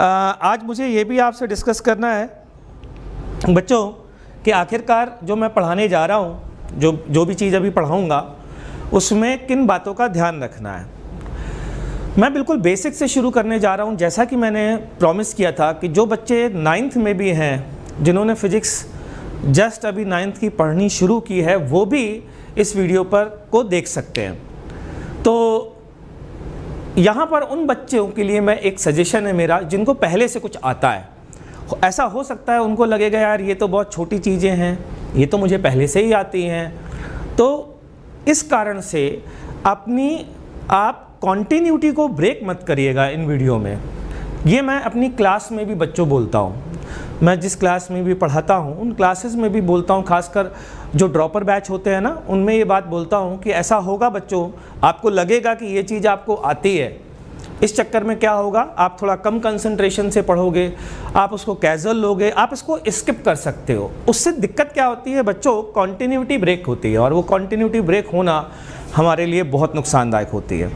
आज मुझे ये भी आपसे डिस्कस करना है बच्चों कि आखिरकार जो मैं पढ़ाने जा रहा हूँ, जो भी चीज़ अभी पढ़ाऊँगा उसमें किन बातों का ध्यान रखना है। मैं बिल्कुल बेसिक से शुरू करने जा रहा हूँ। जैसा कि मैंने प्रॉमिस किया था कि जो बच्चे 9th में भी हैं, जिन्होंने फ़िज़िक्स जस्ट अभी 9th की पढ़नी शुरू की है, वो भी इस वीडियो पर को देख सकते हैं। तो यहाँ पर उन बच्चों के लिए मैं एक सजेशन है मेरा जिनको पहले से कुछ आता है। ऐसा हो सकता है उनको लगेगा यार ये तो बहुत छोटी चीज़ें हैं, ये तो मुझे पहले से ही आती हैं। तो इस कारण से आप कॉन्टिन्यूटी को ब्रेक मत करिएगा इन वीडियो में। ये मैं अपनी क्लास में भी बच्चों बोलता हूँ, मैं जिस क्लास में भी पढ़ाता हूँ उन क्लासेस में भी बोलता हूँ, खासकर जो ड्रॉपर बैच होते हैं ना, उनमें ये बात बोलता हूँ कि ऐसा होगा बच्चों, आपको लगेगा कि ये चीज़ आपको आती है, इस चक्कर में क्या होगा, आप थोड़ा कम कंसंट्रेशन से पढ़ोगे, आप उसको कैजुअल लोगे, आप इसको स्किप कर सकते हो। उससे दिक्कत क्या होती है बच्चों, कॉन्टिन्यूटी ब्रेक होती है, और वो कॉन्टिन्यूटी ब्रेक होना हमारे लिए बहुत नुकसानदायक होती है।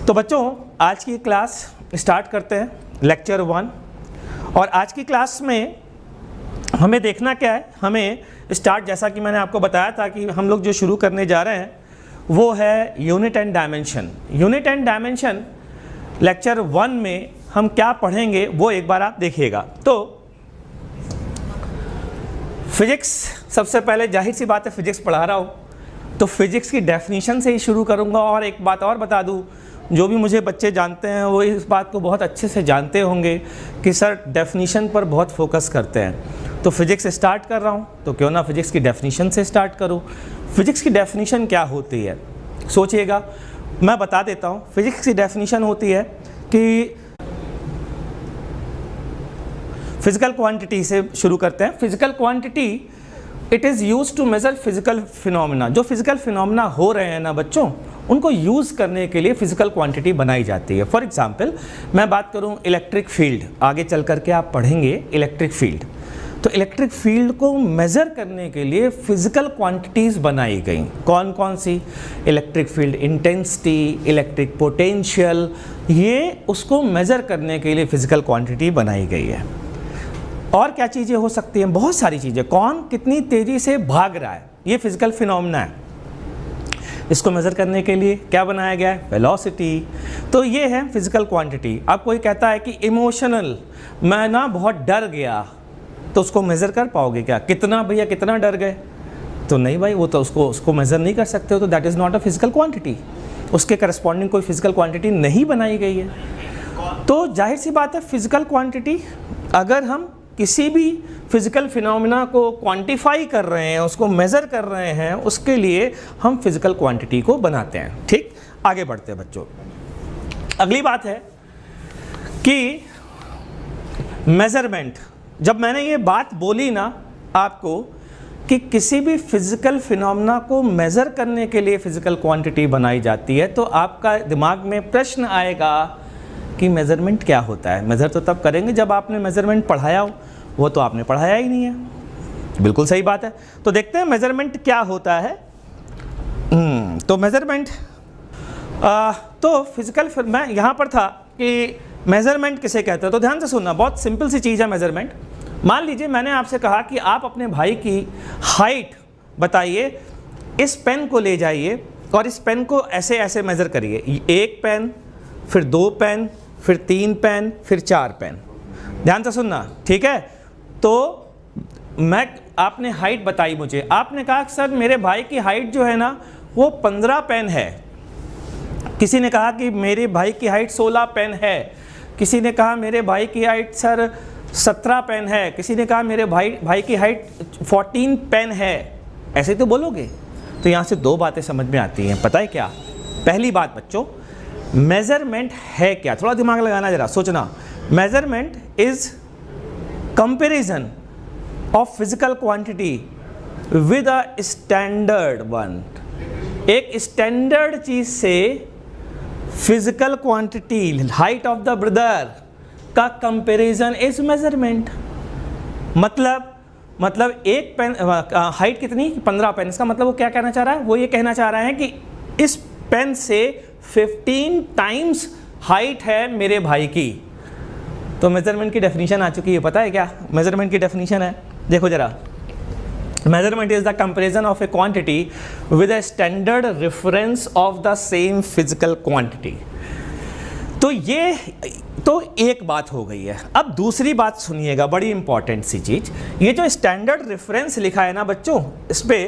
तो बच्चों आज की क्लास स्टार्ट करते हैं, लेक्चर 1। और आज की क्लास में हमें देखना क्या है, हमें स्टार्ट, जैसा कि मैंने आपको बताया था कि हम लोग जो शुरू करने जा रहे हैं वो है unit and dimension. Unit and dimension lecture 1 में हम क्या पढ़ेंगे वो एक बार आप देखिएगा। तो फिजिक्स, सबसे पहले जाहिर सी बात है फिजिक्स पढ़ा रहा हूँ तो फिजिक्स की डेफिनेशन से ही शुरू करूँगा। और एक बात और बता दूँ, जो भी मुझे बच्चे जानते हैं वो इस बात को बहुत अच्छे से जानते होंगे कि सर डेफिनेशन पर बहुत फोकस करते हैं। तो फिजिक्स स्टार्ट कर रहा हूँ तो क्यों ना फिजिक्स की डेफिनेशन से स्टार्ट करूँ। फिजिक्स की डेफिनेशन क्या होती है सोचिएगा, मैं बता देता हूँ। फिजिक्स की डेफिनेशन होती है कि फिजिकल क्वांटिटी से शुरू करते हैं। Physical quantity it is use to measure physical phenomena. जो फिजिकल फिनोमिना हो रहे हैं ना बच्चों, उनको यूज़ करने के लिए फिजिकल क्वांटिटी बनाई जाती है। फॉर एग्जांपल मैं बात करूं इलेक्ट्रिक फील्ड, आगे चल करके आप पढ़ेंगे इलेक्ट्रिक फील्ड। तो इलेक्ट्रिक फील्ड को मेज़र करने के लिए फिजिकल क्वांटिटीज़ बनाई गई। कौन कौन सी? Electric field intensity, electric potential, ये उसको मेज़र करने के लिए फिजिकल क्वांटिटी बनाई गई है। और क्या चीज़ें हो सकती हैं? बहुत सारी चीज़ें। कौन कितनी तेज़ी से भाग रहा है, ये फिजिकल फिनोमिना है। इसको मेज़र करने के लिए क्या बनाया गया है? वेलोसिटी। तो ये है फिजिकल क्वांटिटी। अब कोई कहता है कि इमोशनल, मैं ना बहुत डर गया, तो उसको मेज़र कर पाओगे क्या? कितना भैया, कितना डर गए? तो नहीं भाई, वो तो उसको मेज़र नहीं कर सकते हो, तो that is not a physical quantity. उसके करस्पॉन्डिंग कोई फिजिकल क्वांटिटी नहीं बनाई गई है। तो जाहिर सी बात है फिजिकल क्वांटिटी, अगर हम किसी भी फिजिकल फिनोमिना को क्वांटिफाई कर रहे हैं, उसको मेज़र कर रहे हैं, उसके लिए हम फिजिकल क्वांटिटी को बनाते हैं। ठीक, आगे बढ़ते हैं बच्चों। अगली बात है कि मेज़रमेंट। जब मैंने ये बात बोली ना आपको कि किसी भी फिजिकल फिनोमिना को मेज़र करने के लिए फिजिकल क्वांटिटी बनाई जाती है, तो आपका दिमाग में प्रश्न आएगा कि मेज़रमेंट क्या होता है। मेज़र तो तब करेंगे जब आपने मेज़रमेंट पढ़ाया हो, वो तो आपने पढ़ाया ही नहीं है। बिल्कुल सही बात है। तो देखते हैं मेज़रमेंट क्या होता है। तो मेज़रमेंट, तो फिजिकल, मैं यहाँ पर था कि मेज़रमेंट किसे कहते हैं। तो ध्यान से सुनना, बहुत सिंपल सी चीज़ है मेज़रमेंट। मान लीजिए मैंने आपसे कहा कि आप अपने भाई की हाइट बताइए, इस पेन को ले जाइए और इस पेन को ऐसे ऐसे मेज़र करिए। एक पेन, फिर 2 पेन, फिर 3 पेन, फिर 4 पेन। ध्यान से सुनना, ठीक है। तो आपने हाइट बताई मुझे, आपने कहा सर मेरे भाई की हाइट जो है ना वो 15 पेन है। किसी ने कहा कि मेरे भाई की हाइट 16 पेन है। किसी ने कहा मेरे भाई की हाइट सर 17 पेन है। किसी ने कहा मेरे भाई की हाइट 14 पेन है। ऐसे तो बोलोगे। तो यहाँ से 2 बातें समझ में आती हैं। पता है क्या? पहली बात बच्चों, मेज़रमेंट है क्या? थोड़ा दिमाग लगाना, जरा सोचना। Measurement is comparison of physical quantity with a standard one. एक स्टैंडर्ड चीज से physical quantity, height of the brother का कंपैरिजन इज मेज़रमेंट। मतलब एक पेन हाइट कितनी? 15 पेन। इसका मतलब वो क्या कहना चाह रहा है? वो ये कहना चाह रहा है कि इस पेन से 15 टाइम्स हाइट है मेरे भाई की। तो मेजरमेंट की डेफिनेशन आ चुकी है, पता है क्या मेजरमेंट की डेफिनेशन है? देखो जरा, measurement is the comparison of a quantity with a standard reference of the same physical quantity। तो ये तो एक बात हो गई है। अब दूसरी बात सुनिएगा, बड़ी इंपॉर्टेंट सी चीज, ये जो स्टैंडर्ड रेफरेंस लिखा है ना बच्चों, इस पे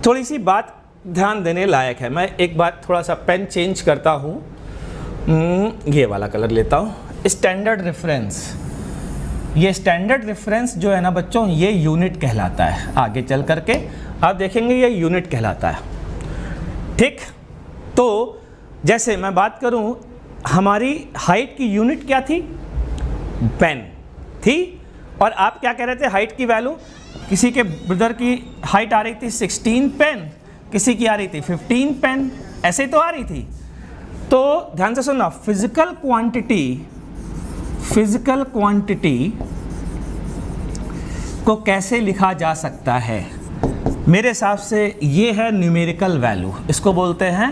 थोड़ी सी बात ध्यान देने लायक है। मैं एक बात थोड़ा सा पेन चेंज करता हूँ, ये वाला कलर लेता हूँ। स्टैंडर्ड रेफरेंस, ये स्टैंडर्ड रेफरेंस जो है ना बच्चों, ये यूनिट कहलाता है। आगे चल करके आप देखेंगे ये यूनिट कहलाता है, ठीक। तो जैसे मैं बात करूं, हमारी हाइट की यूनिट क्या थी? पेन थी। और आप क्या कह रहे थे? हाइट की वैल्यू, किसी के ब्रदर की हाइट आ रही थी 16 पेन, किसी की आ रही थी 15 पेन, ऐसे तो आ रही थी। तो ध्यान से सुनना, फिजिकल क्वांटिटी को कैसे लिखा जा सकता है? मेरे हिसाब से ये है न्यूमेरिकल वैल्यू, इसको बोलते हैं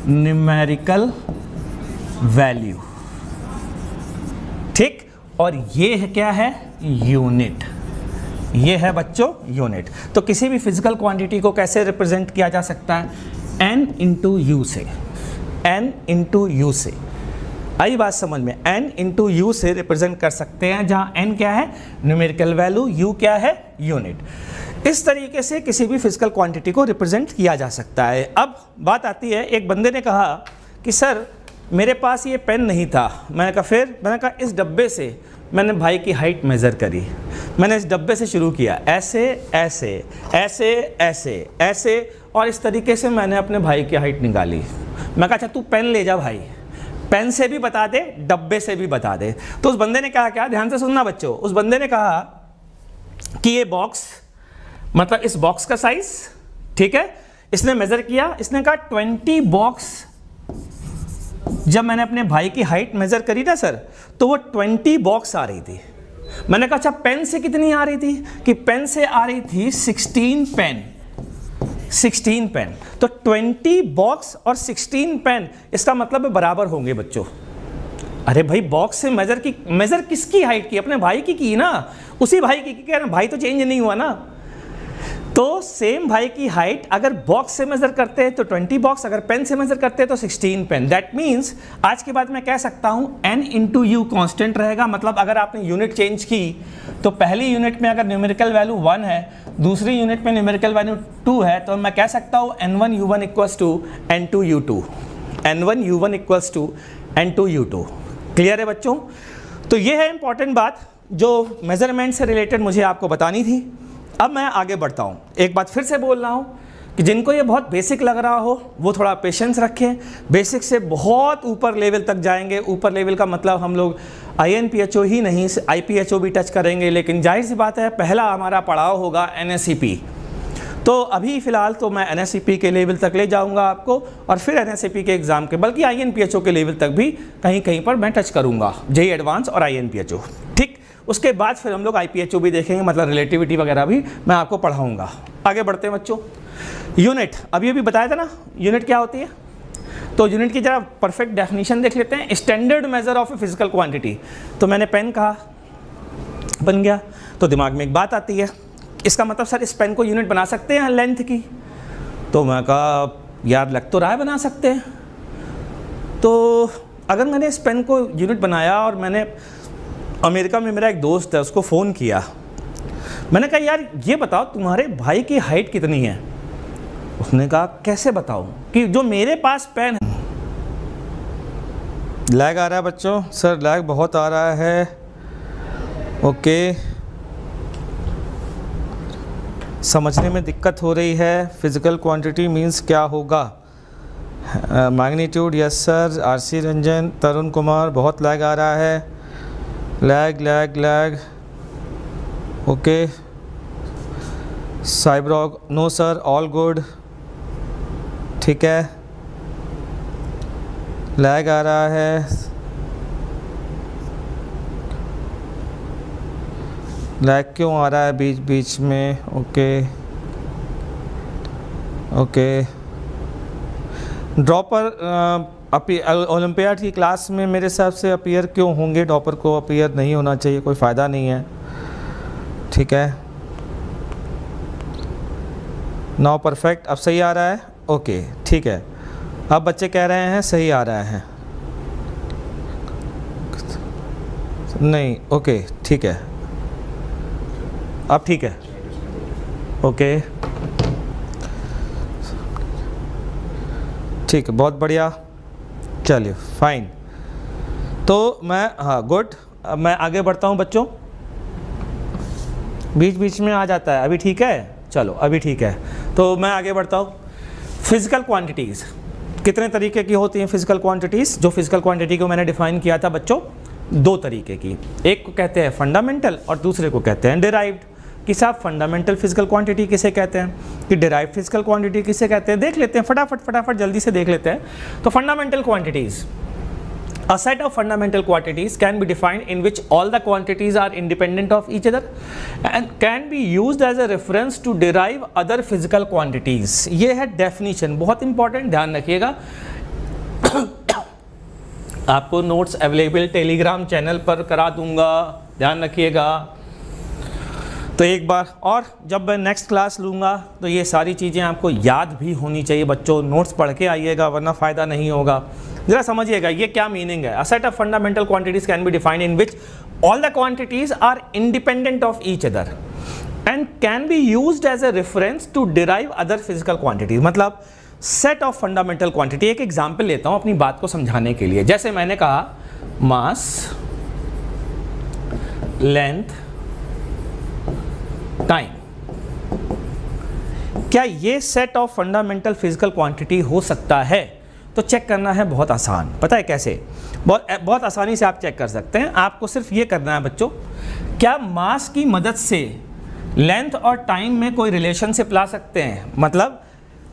न्यूमेरिकल वैल्यू, ठीक। और ये है क्या है? यूनिट। ये है बच्चों यूनिट। तो किसी भी फिजिकल क्वांटिटी को कैसे रिप्रेजेंट किया जा सकता है? n इंटू यू से, n इंटू यू से। आई बात समझ में? n इंटू यू से रिप्रेजेंट कर सकते हैं, जहाँ n क्या है? न्यूमेरिकल वैल्यू, u क्या है? यूनिट। इस तरीके से किसी भी फिजिकल क्वांटिटी को रिप्रेजेंट किया जा सकता है। अब बात आती है, एक बंदे ने कहा कि सर मेरे पास ये पेन नहीं था। मैंने कहा फिर? मैंने कहा इस डब्बे से मैंने भाई की हाइट मेज़र करी। मैंने इस डब्बे से शुरू किया, ऐसे ऐसे ऐसे ऐसे ऐसे, और इस तरीके से मैंने अपने भाई की हाइट निकाली। मैं कहा अच्छा तू पेन ले जा भाई, पेन से भी बता दे, डब्बे से भी बता दे। तो उस बंदे ने कहा क्या? ध्यान से सुनना बच्चों। उस बंदे ने कहा कि ये बॉक्स, मतलब इस बॉक्स का साइज, ठीक है, इसने मेजर किया। इसने कहा 20 बॉक्स। जब मैंने अपने भाई की हाइट मेजर करी ना सर, तो वो 20 बॉक्स आ रही थी। मैंने कहा अच्छा पेन से कितनी आ रही थी? कि पेन से आ रही थी 16 पेन, 16 पेन। तो 20 बॉक्स और 16 पेन, इसका मतलब बराबर होंगे बच्चों। अरे भाई बॉक्स से मेजर किसकी हाइट की? अपने भाई की ना, उसी भाई की कह रहे हैं, भाई तो चेंज नहीं हुआ ना। तो सेम भाई की हाइट अगर बॉक्स से मेजर करते हैं तो 20 बॉक्स, अगर पेन से मेजर करते हैं तो 16 पेन। दैट मीन्स आज के बाद मैं कह सकता हूं n इंटू यू कॉन्स्टेंट रहेगा। मतलब अगर आपने यूनिट चेंज की तो पहली यूनिट में अगर न्यूमेरिकल वैल्यू 1 है, दूसरी यूनिट में न्यूमेरिकल वैल्यू 2 है, तो मैं कह सकता हूं n1u1 equals to n2u2, n1u1 equals to n2u2। Clear है बच्चों? तो ये है इंपॉर्टेंट बात जो मेजरमेंट से रिलेटेड मुझे आपको बतानी थी। अब मैं आगे बढ़ता हूँ। एक बात फिर से बोल रहा हूँ कि जिनको ये बहुत बेसिक लग रहा हो वो थोड़ा पेशेंस रखें। बेसिक से बहुत ऊपर लेवल तक जाएंगे। ऊपर लेवल का मतलब हम लोग INPHO ही नहीं, IPHO भी टच करेंगे। लेकिन जाहिर सी बात है पहला हमारा पड़ाव होगा NSEP। तो अभी फ़िलहाल तो मैं NSEP के लेवल तक ले जाऊंगा आपको, और फिर NSEP के एग्ज़ाम के, बल्कि INPHO के लेवल तक भी कहीं कहीं पर मैं टच करूंगा, JEE एडवांस और INPHO, ठीक। उसके बाद फिर हम लोग IPHO भी देखेंगे, मतलब रिलेटिविटी वगैरह भी मैं आपको पढ़ाऊंगा। आगे बढ़ते हैं बच्चों। यूनिट, अभी अभी बताया था ना यूनिट क्या होती है। तो यूनिट की जरा परफेक्ट डेफिनेशन देख लेते हैं। Standard measure of a physical quantity. तो मैंने पेन कहा, बन गया। तो दिमाग में एक बात आती है, इसका मतलब सर इस पेन को यूनिट बना सकते हैं लेंथ की? तो मैं कहा यार लग तो रहा है बना सकते हैं। तो अगर मैंने इस पेन को यूनिट बनाया और मैंने अमेरिका में मेरा एक दोस्त है उसको फ़ोन किया, मैंने कहा यार ये बताओ तुम्हारे भाई की हाइट कितनी है? उसने कहा कैसे बताऊं कि जो मेरे पास पेन है। लैग आ रहा है बच्चों? सर लैग बहुत आ रहा है। ओके, समझने में दिक्कत हो रही है। फिजिकल क्वांटिटी मींस क्या होगा? Magnitude, yes sir. RC Ranjan, Tarun Kumar, बहुत लैग आ रहा है। Lag lag lag, okay. साइब्रॉग, नो सर, ऑल गुड, ठीक है। लैग आ रहा है, लैग क्यों आ रहा है बीच बीच में? ओके ओके, ड्रॉपर ओलंपियाड की क्लास में मेरे हिसाब से अपीयर क्यों होंगे, ड्रॉपर को अपीयर नहीं होना चाहिए, कोई फ़ायदा नहीं है, ठीक है। नाउ परफेक्ट, अब सही आ रहा है, ओके ठीक है। अब बच्चे कह रहे हैं सही आ रहा है, नहीं ओके ठीक है, अब ठीक है, ओके ठीक है, बहुत बढ़िया, चलिए फाइन। तो मैं, हाँ गुड, अब मैं आगे बढ़ता हूँ बच्चों, बीच बीच में आ जाता है, अभी ठीक है, चलो अभी ठीक है। तो मैं आगे बढ़ता हूँ। फिज़िकल क्वांटिटीज़ कितने तरीके की होती हैं? फिज़िकल क्वांटिटीज़, जो फिज़िकल क्वांटिटी को मैंने डिफ़ाइन किया था बच्चों, दो तरीके की, एक को कहते हैं फंडामेंटल और दूसरे को कहते हैं डिराइव्ड। कि साहब फंडामेंटल फिजिकल क्वांटिटी किसे कहते हैं, कि डिराइव्ड फिजिकल क्वांटिटी किसे कहते हैं, देख लेते हैं फटाफट जल्दी से देख लेते हैं। तो fundamental quantities, a set of fundamental quantities can be defined in which all the quantities are independent of each other and can be used as a reference to derive other physical quantities। ये है definition, बहुत important, ध्यान रखिएगा। आपको notes available Telegram channel पर करा दूंगा, ध्यान रखिएगा। तो एक बार और जब मैं नेक्स्ट क्लास लूँगा तो ये सारी चीज़ें आपको याद भी होनी चाहिए बच्चों, नोट्स पढ़ के आइएगा वरना फ़ायदा नहीं होगा। ज़रा समझिएगा ये क्या मीनिंग है। A set of fundamental quantities can be defined in which all the quantities are independent of each other and can be used as a reference to derive other physical quantities. मतलब set of fundamental quantity, एक example लेता हूँ अपनी बात को समझाने के लिए। जैसे मैंने कहा मास, लेंथ, टाइम, क्या ये set of fundamental physical quantity हो सकता है? तो चेक करना है बहुत आसान, पता है कैसे? बहुत आसानी से आप चेक कर सकते हैं। आपको सिर्फ ये करना है बच्चों, क्या मास की मदद से लेंथ और टाइम में कोई रिलेशनशिप ला सकते हैं? मतलब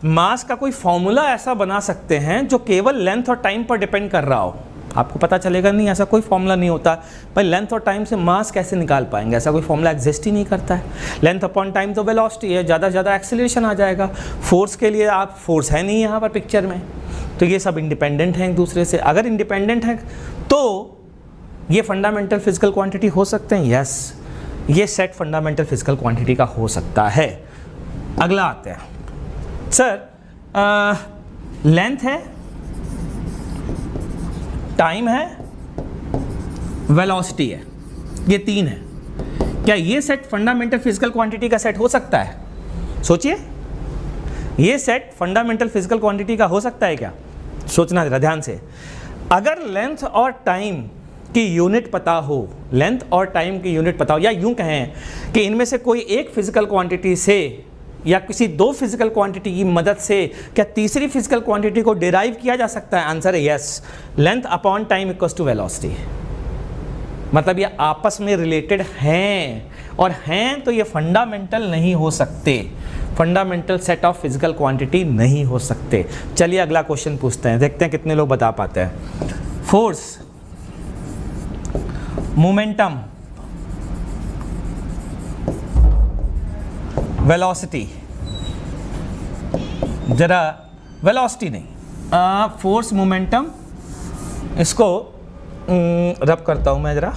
मास का कोई फॉर्मूला ऐसा बना सकते हैं जो केवल लेंथ और टाइम पर डिपेंड कर रहा हो? आपको पता चलेगा नहीं, ऐसा कोई फॉर्मूला नहीं होता। भाई लेंथ और टाइम से मास कैसे निकाल पाएंगे? ऐसा कोई फॉर्मूला एग्जिस्ट ही नहीं करता है। लेंथ अपॉन टाइम तो वेलोसिटी है, ज़्यादा से ज़्यादा एक्सीलरेशन आ जाएगा। फोर्स के लिए आप फोर्स है नहीं यहाँ पर पिक्चर में, तो ये सब इंडिपेंडेंट हैं एक दूसरे से। अगर इंडिपेंडेंट हैं तो ये फंडामेंटल फिजिकल क्वांटिटी हो सकते हैं। यस, ये सेट फंडामेंटल फिजिकल क्वांटिटी का हो सकता है। अगला आते हैं सर, लेंथ है, टाइम है, वेलोसिटी है, ये तीन है। क्या ये सेट फंडामेंटल फिजिकल क्वांटिटी का सेट हो सकता है? सोचिए, ये सेट फंडामेंटल फिजिकल क्वांटिटी का हो सकता है क्या? सोचना जरा ध्यान से। अगर लेंथ और टाइम की यूनिट पता हो, लेंथ और टाइम की यूनिट पता हो, या यूं कहें कि इनमें से कोई एक फिजिकल क्वांटिटी से या किसी दो फिजिकल क्वांटिटी की मदद से क्या तीसरी फिजिकल क्वांटिटी को डिराइव किया जा सकता है? आंसर है yes. Length upon time equals to velocity. मतलब ये आपस में रिलेटेड हैं, और हैं तो ये फंडामेंटल नहीं हो सकते, fundamental set of physical quantity नहीं हो सकते। चलिए अगला क्वेश्चन पूछते हैं, देखते हैं कितने लोग बता पाते हैं। फोर्स, मोमेंटम, वेलोसिटी, जरा वेलोसिटी नहीं, फोर्स, मोमेंटम, इसको रब करता हूं मैं जरा।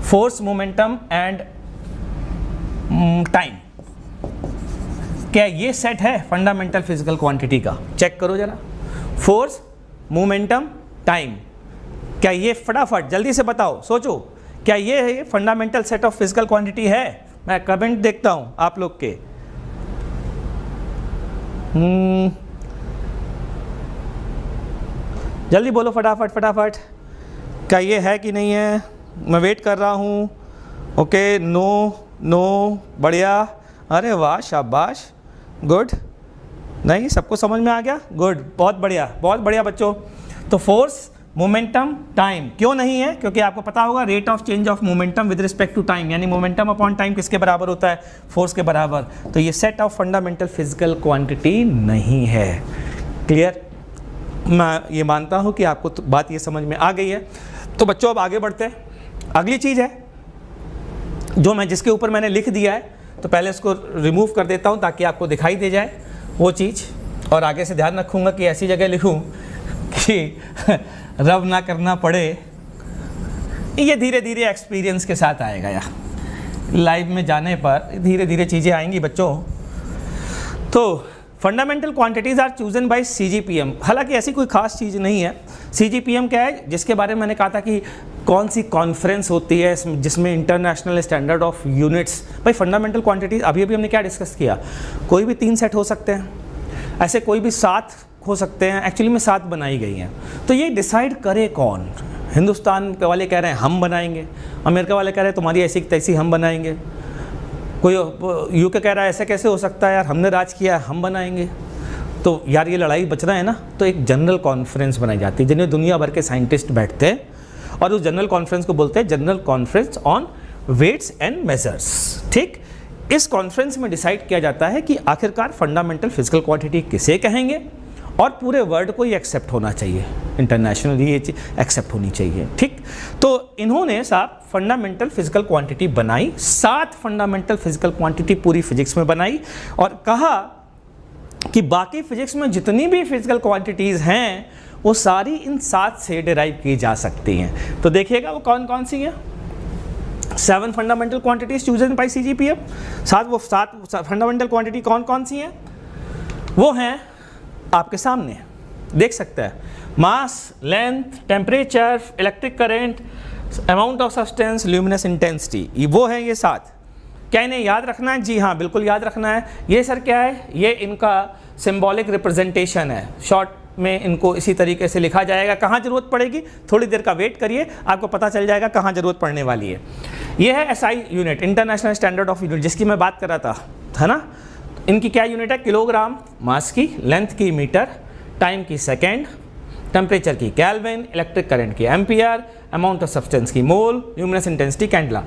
फोर्स, मोमेंटम एंड टाइम, क्या ये सेट है फंडामेंटल फिजिकल क्वांटिटी का? चेक करो जरा। फोर्स, मोमेंटम, टाइम, क्या ये, फटाफट जल्दी से बताओ, सोचो, क्या ये fundamental set of physical quantity है? मैं कमेंट देखता हूं आप लोग के। जल्दी बोलो फटाफट फटाफट, क्या ये है कि नहीं है? मैं वेट कर रहा हूं। ओके, नो नो, बढ़िया, अरे वाह, शाबाश, गुड। नहीं, सबको समझ में आ गया? गुड, बहुत बढ़िया बच्चों। तो फोर्स, मोमेंटम, टाइम क्यों नहीं है? क्योंकि आपको पता होगा rate of change of momentum with respect to time, यानी मोमेंटम अपॉन टाइम किसके बराबर होता है? फोर्स के बराबर। तो ये set of fundamental physical quantity नहीं है। क्लियर? मैं ये मानता हूँ कि आपको तो बात ये समझ में आ गई है। तो बच्चों अब आगे बढ़ते हैं। अगली चीज़ है जो मैं, जिसके ऊपर मैंने लिख दिया है, तो पहले इसको रिमूव कर देता हूँ ताकि आपको दिखाई दे जाए वो चीज़। और आगे से ध्यान रखूँगा कि ऐसी जगह लिखूँ कि रब ना करना पड़े। ये धीरे धीरे एक्सपीरियंस के साथ आएगा, या लाइव में जाने पर धीरे धीरे चीज़ें आएंगी बच्चों। तो fundamental quantities are chosen by CGPM। हालांकि ऐसी कोई खास चीज़ नहीं है। CGPM क्या है, जिसके बारे में मैंने कहा था कि कौन सी कॉन्फ्रेंस होती है जिसमें इंटरनेशनल स्टैंडर्ड ऑफ यूनिट्स। भाई फंडामेंटल क्वांटिटीज़ अभी हमने क्या डिस्कस किया, कोई भी 3 सेट हो सकते हैं, ऐसे कोई भी 7 हो सकते हैं। एक्चुअली में 7 बनाई गई हैं। तो ये डिसाइड करे कौन? हिंदुस्तान वाले कह रहे हैं हम बनाएंगे, अमेरिका वाले कह रहे हैं तुम्हारी ऐसी तैसी हम बनाएंगे, कोई UK कह रहा है ऐसे कैसे हो सकता है यार, हमने राज किया है हम बनाएंगे। तो यार ये लड़ाई बच रहा है ना। तो एक जनरल कॉन्फ्रेंस बनाई जाती है जिन्हें दुनिया भर के साइंटिस्ट बैठते हैं, और उस जनरल कॉन्फ्रेंस को बोलते हैं general conference on weights and measures. ठीक, इस कॉन्फ्रेंस में डिसाइड किया जाता है कि आखिरकार फंडामेंटल फिजिकल क्वांटिटी किसे कहेंगे, और पूरे वर्ल्ड को ये एक्सेप्ट होना चाहिए, इंटरनेशनली ये चीज़ एक्सेप्ट होनी चाहिए। ठीक, तो इन्होंने साहब फंडामेंटल फिजिकल क्वांटिटी बनाई, 7 फंडामेंटल फिजिकल क्वांटिटी पूरी फिजिक्स में बनाई, और कहा कि बाकी फिजिक्स में जितनी भी फिजिकल क्वांटिटीज़ हैं वो सारी इन 7 से डिराइव की जा सकती हैं। तो देखिएगा वो कौन कौन सी हैं। 7 fundamental quantities chosen by CGPM। 7 fundamental quantity कौन कौन सी हैं? वो हैं आपके सामने, देख सकते हैं। Mass, length, temperature, electric current, amount of substance, luminous intensity, ये वो है ये 7। क्या इन्हें याद रखना है? जी हाँ, बिल्कुल याद रखना है। ये सर क्या है? ये इनका सिंबॉलिक रिप्रेजेंटेशन है। शॉर्ट में इनको इसी तरीके से लिखा जाएगा। कहाँ ज़रूरत पड़ेगी, थोड़ी देर का वेट करिए, आपको पता चल जाएगा कहाँ ज़रूरत पड़ने वाली है। ये है SI unit, international standard of unit, जिसकी मैं बात कर रहा था, है ना। इनकी क्या यूनिट है? किलोग्राम, मास की, लेंथ की मीटर, टाइम की सेकेंड, टेम्परेचर की केल्विन, इलेक्ट्रिक करंट की एम्पियर, अमाउंट ऑफ सब्सटेंस की मोल, ल्यूमिनस इंटेंसिटी कैंडला।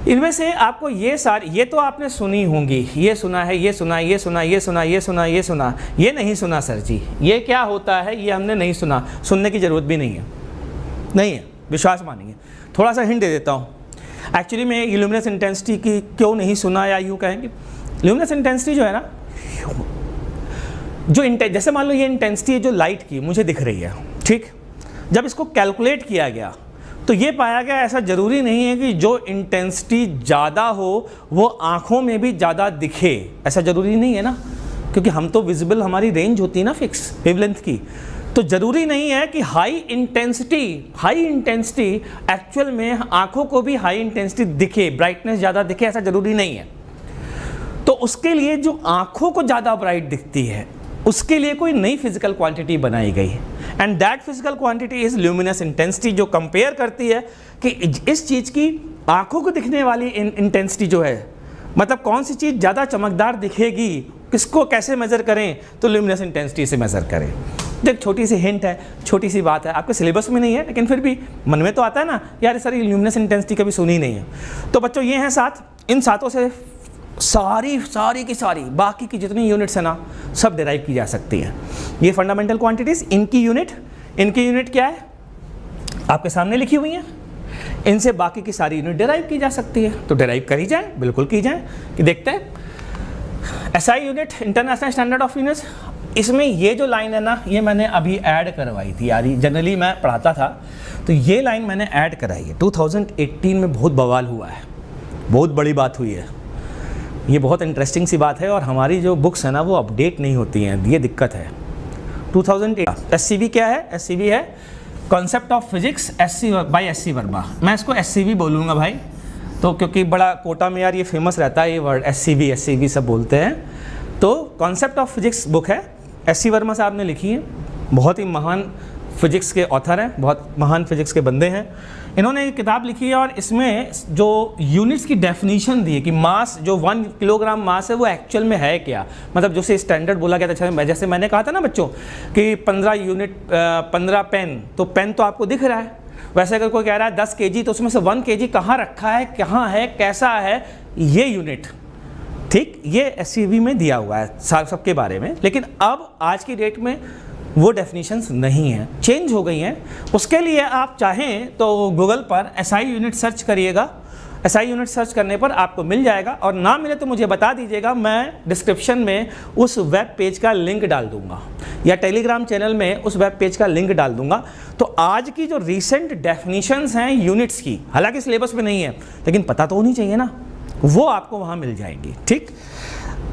इनमें से आपको ये सारी, ये तो आपने सुनी होंगी, ये सुना है, ये सुना, ये सुना, ये सुना, ये सुना, ये सुना, ये नहीं सुना सर जी, ये क्या होता है ये हमने नहीं सुना, सुनने की ज़रूरत भी नहीं है, नहीं है, विश्वास मानिए। थोड़ा सा हिंट दे देता हूँ। एक्चुअली में ल्यूमिनस इंटेंसिटी की क्यों नहीं सुना, या यूँ कहेंगे ल्यूमिनस इंटेंसिटी जो है ना, जो जैसे मान लो ये इंटेंसिटी है जो लाइट की मुझे दिख रही है, ठीक, जब इसको कैलकुलेट किया गया तो ये पाया गया ऐसा ज़रूरी नहीं है कि जो इंटेंसिटी ज़्यादा हो वो आँखों में भी ज़्यादा दिखे, ऐसा ज़रूरी नहीं है ना, क्योंकि हम तो विजिबल, हमारी रेंज होती है ना फिक्स वेवलेंथ की, तो ज़रूरी नहीं है कि हाई इंटेंसिटी एक्चुअल में आँखों को भी हाई इंटेंसिटी दिखे, ब्राइटनेस ज़्यादा दिखे, ऐसा ज़रूरी नहीं है। तो उसके लिए जो आँखों को ज़्यादा ब्राइट दिखती है उसके लिए कोई नई फिजिकल क्वांटिटी बनाई गई है, and that physical quantity is luminous intensity, जो कंपेयर करती है कि इस चीज़ की आंखों को दिखने वाली इंटेंसिटी जो है, मतलब कौन सी चीज़ ज़्यादा चमकदार दिखेगी, किसको कैसे मेज़र करें, तो ल्यूमिनस इंटेंसिटी से मेज़र करें। एक छोटी सी हिंट है, छोटी सी बात है, आपके सिलेबस में नहीं है लेकिन फिर भी मन में तो आता है ना, यार सर ये ल्यूमिनस इंटेंसिटी कभी सुनी नहीं है। तो बच्चों ये हैं 7, इन 7 से सारी की सारी बाकी की जितनी यूनिट्स है ना सब डिराइव की जा सकती है। ये फंडामेंटल क्वांटिटीज़, इनकी यूनिट क्या है आपके सामने लिखी हुई है, इनसे बाकी की सारी यूनिट डिराइव की जा सकती है। तो डिराइव करी जाए, बिल्कुल की जाए, कि देखते हैं SI unit, international standard of units. इसमें ये जो लाइन है ना, ये मैंने अभी ऐड करवाई थी यार, जनरली मैं पढ़ाता था तो ये लाइन मैंने ऐड कराई है। 2018 में बहुत बवाल हुआ है, बहुत बड़ी बात हुई है, ये बहुत इंटरेस्टिंग सी बात है, और हमारी जो बुक्स है ना वो अपडेट नहीं होती हैं, ये दिक्कत है। 2008 SCV क्या है? SCV है concept of physics bye SC Verma. मैं इसको SCV बोलूँगा भाई, तो क्योंकि बड़ा कोटा में यार ये फेमस रहता है ये वर्ड, SCV सब बोलते हैं। तो कॉन्सेप्ट ऑफ फिजिक्स बुक है, SC वर्मा साहब ने लिखी है, बहुत ही महान फिजिक्स के ऑथर हैं, बहुत महान फिजिक्स के बंदे हैं। इन्होंने एक किताब लिखी है और इसमें जो यूनिट्स की डेफिनेशन दी है कि मास, जो 1 किलोग्राम मास है वो एक्चुअल में है क्या, मतलब जो से स्टैंडर्ड बोला गया था। जैसे मैंने कहा था ना बच्चों कि 15 पेन, तो पेन तो आपको दिख रहा है, वैसे अगर कोई कह रहा है 10 kg तो उसमें से 1 kg कहाँ रखा है, कहाँ है, कैसा है, ये यूनिट, ठीक, ये SCV में दिया हुआ है सबके बारे में। लेकिन अब आज की डेट में वो डेफिनेशंस नहीं हैं, चेंज हो गई हैं। उसके लिए आप चाहें तो गूगल पर SI यूनिट सर्च करिएगा, SI यूनिट सर्च करने पर आपको मिल जाएगा, और ना मिले तो मुझे बता दीजिएगा, मैं डिस्क्रिप्शन में उस वेब पेज का लिंक डाल दूंगा या टेलीग्राम चैनल में उस वेब पेज का लिंक डाल दूंगा। तो आज की जो रीसेंट डेफिनेशंस हैं यूनिट्स की, हालांकि सिलेबस में नहीं है लेकिन पता तो होनी चाहिए ना, वो आपको वहाँ मिल जाएगी। ठीक,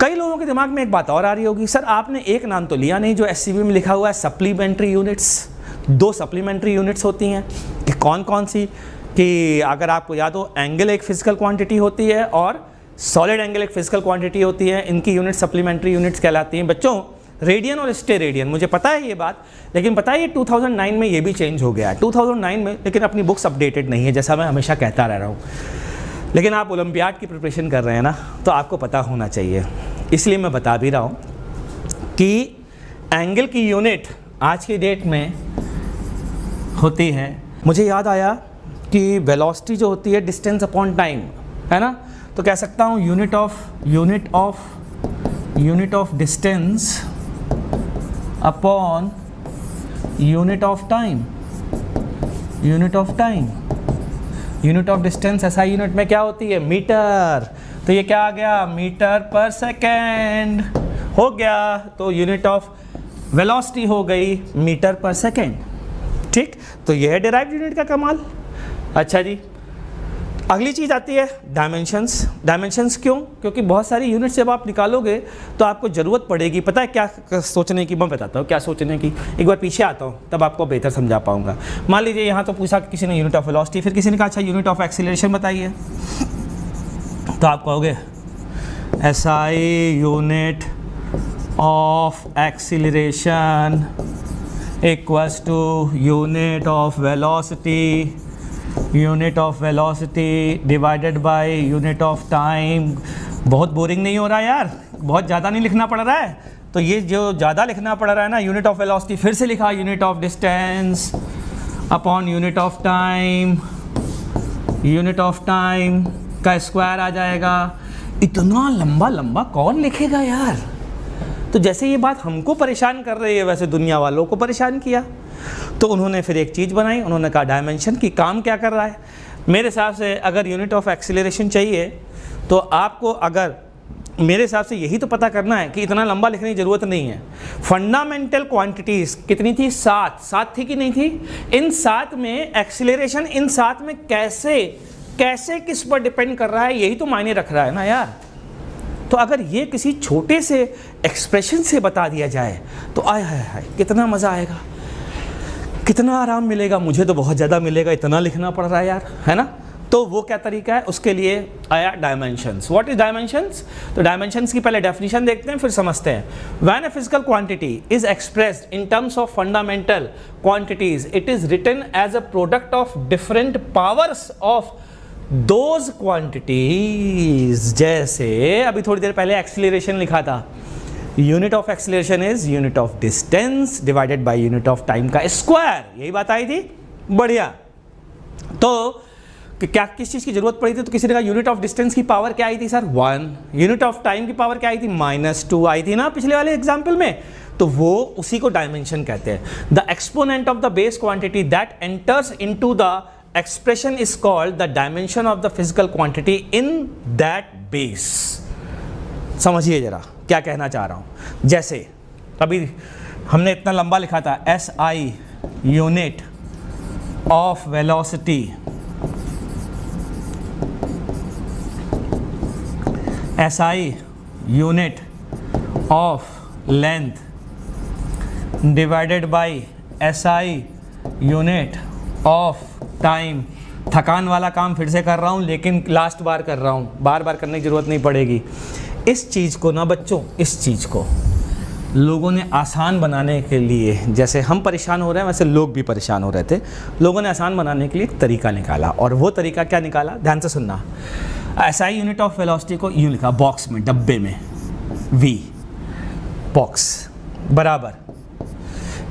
कई लोगों के दिमाग में एक बात और आ रही होगी, सर आपने एक नाम तो लिया नहीं जो SCB में लिखा हुआ है, सप्लीमेंट्री यूनिट्स। 2 सप्लीमेंट्री यूनिट्स होती हैं कि कौन कौन सी, कि अगर आपको याद हो, एंगल एक फिजिकल क्वांटिटी होती है और सॉलिड एंगल एक फिजिकल क्वांटिटी होती है, इनकी यूनिट सप्लीमेंट्री यूनिट्स कहलाती हैं। बच्चों रेडियन और स्टे रेडियन, मुझे पता है ये बात, लेकिन पता है ये 2009 में ये भी चेंज हो गया है 2009 में, लेकिन अपनी बुक्स अपडेटेड नहीं है, जैसा मैं हमेशा कहता रह रहा हूँ। लेकिन आप ओलंपियाड की प्रिपरेशन कर रहे हैं ना, तो आपको पता होना चाहिए, इसलिए मैं बता भी रहा हूँ कि एंगल की यूनिट आज की डेट में होती है। मुझे याद आया कि वेलोसिटी जो होती है डिस्टेंस अपॉन टाइम, है ना, तो कह सकता हूँ unit of distance upon unit of time. Unit of distance SI unit में क्या होती है? मीटर। तो ये क्या आ गया? मीटर पर सेकेंड हो गया। तो यूनिट ऑफ वेलोसिटी हो गई मीटर पर सेकेंड। ठीक, तो यह है डिराइव्ड यूनिट का कमाल। अच्छा जी, अगली चीज़ आती है डायमेंशंस। डायमेंशंस क्यों? क्योंकि बहुत सारी यूनिट्स जब आप निकालोगे तो आपको ज़रूरत पड़ेगी, पता है क्या सोचने की, मैं बताता हूँ क्या सोचने की। एक बार पीछे आता हूँ तब आपको बेहतर समझा पाऊँगा। मान लीजिए यहाँ तो पूछा किसी ने यूनिट ऑफ वेलोसिटी, फिर किसी ने कहा अच्छा यूनिट ऑफ एक्सीलरेशन बताइए, तो आप कहोगे SI unit of acceleration equals to unit of velocity divided by unit of time. बहुत बोरिंग नहीं हो रहा यार? बहुत ज़्यादा नहीं लिखना पड़ रहा है? तो ये जो ज़्यादा लिखना पड़ रहा है ना, यूनिट ऑफ वेलोसिटी फिर से लिखा unit of distance upon unit of time, unit of time का स्क्वायर आ जाएगा। इतना लंबा लंबा कौन लिखेगा यार? तो जैसे ये बात हमको परेशान कर रही है वैसे दुनिया वालों को परेशान किया। तो उन्होंने फिर एक चीज़ बनाई, उन्होंने कहा डायमेंशन की काम क्या कर रहा है। मेरे हिसाब से अगर यूनिट ऑफ एक्सीलरेशन चाहिए तो आपको, अगर मेरे हिसाब से यही तो पता करना है कि इतना लंबा लिखने की ज़रूरत नहीं है। फंडामेंटल क्वांटिटीज़ कितनी थी? 7 थी कि नहीं थी? इन 7 में एक्सीलरेशन, इन 7 में कैसे किस पर डिपेंड कर रहा है, यही तो मायने रख रहा है ना यार। तो अगर ये किसी छोटे से एक्सप्रेशन से बता दिया जाए तो आय हाय हाय कितना मज़ा आएगा, कितना आराम मिलेगा। मुझे तो बहुत ज़्यादा मिलेगा, इतना लिखना पड़ रहा है यार, है ना। तो वो क्या तरीका है, उसके लिए आया डायमेंशंस। What is dimensions? तो डायमेंशंस की पहले डेफिनेशन देखते हैं, फिर समझते हैं। When a physical quantity is expressed in terms of fundamental quantities, it is written as a product of different powers of those quantities. जैसे अभी थोड़ी देर पहले एक्सीलरेशन लिखा था, unit of acceleration is unit of distance divided by unit of time का square. यही बात आई थी, बढ़िया। तो क्या किस चीज़ की जरूरत पड़ी थी? तो किसी ने कहा यूनिट ऑफ डिस्टेंस की पावर क्या आई थी सर? 1। यूनिट ऑफ टाइम की पावर क्या आई थी? -2 आई थी ना पिछले वाले एग्जाम्पल में। तो वो उसी को डायमेंशन कहते हैं। The exponent of the base quantity that enters into the expression is called the dimension of the physical quantity in that base। समझिए जरा क्या कहना चाह रहा हूं। जैसे अभी हमने इतना लंबा लिखा था SI unit of velocity SI unit of length divided by SI unit of time. थकान वाला काम फिर से कर रहा हूँ, लेकिन लास्ट बार कर रहा हूँ, बार बार करने की ज़रूरत नहीं पड़ेगी। इस चीज़ को ना बच्चों, इस चीज़ को लोगों ने आसान बनाने के लिए, जैसे हम परेशान हो रहे हैं वैसे लोग भी परेशान हो रहे थे, लोगों ने आसान बनाने के लिए एक तरीका निकाला। और वो तरीका क्या निकाला? ध्यान से सुनना। SI यूनिट ऑफ वेलोसिटी को यूँ लिखा बॉक्स में, डब्बे में, V बॉक्स बराबर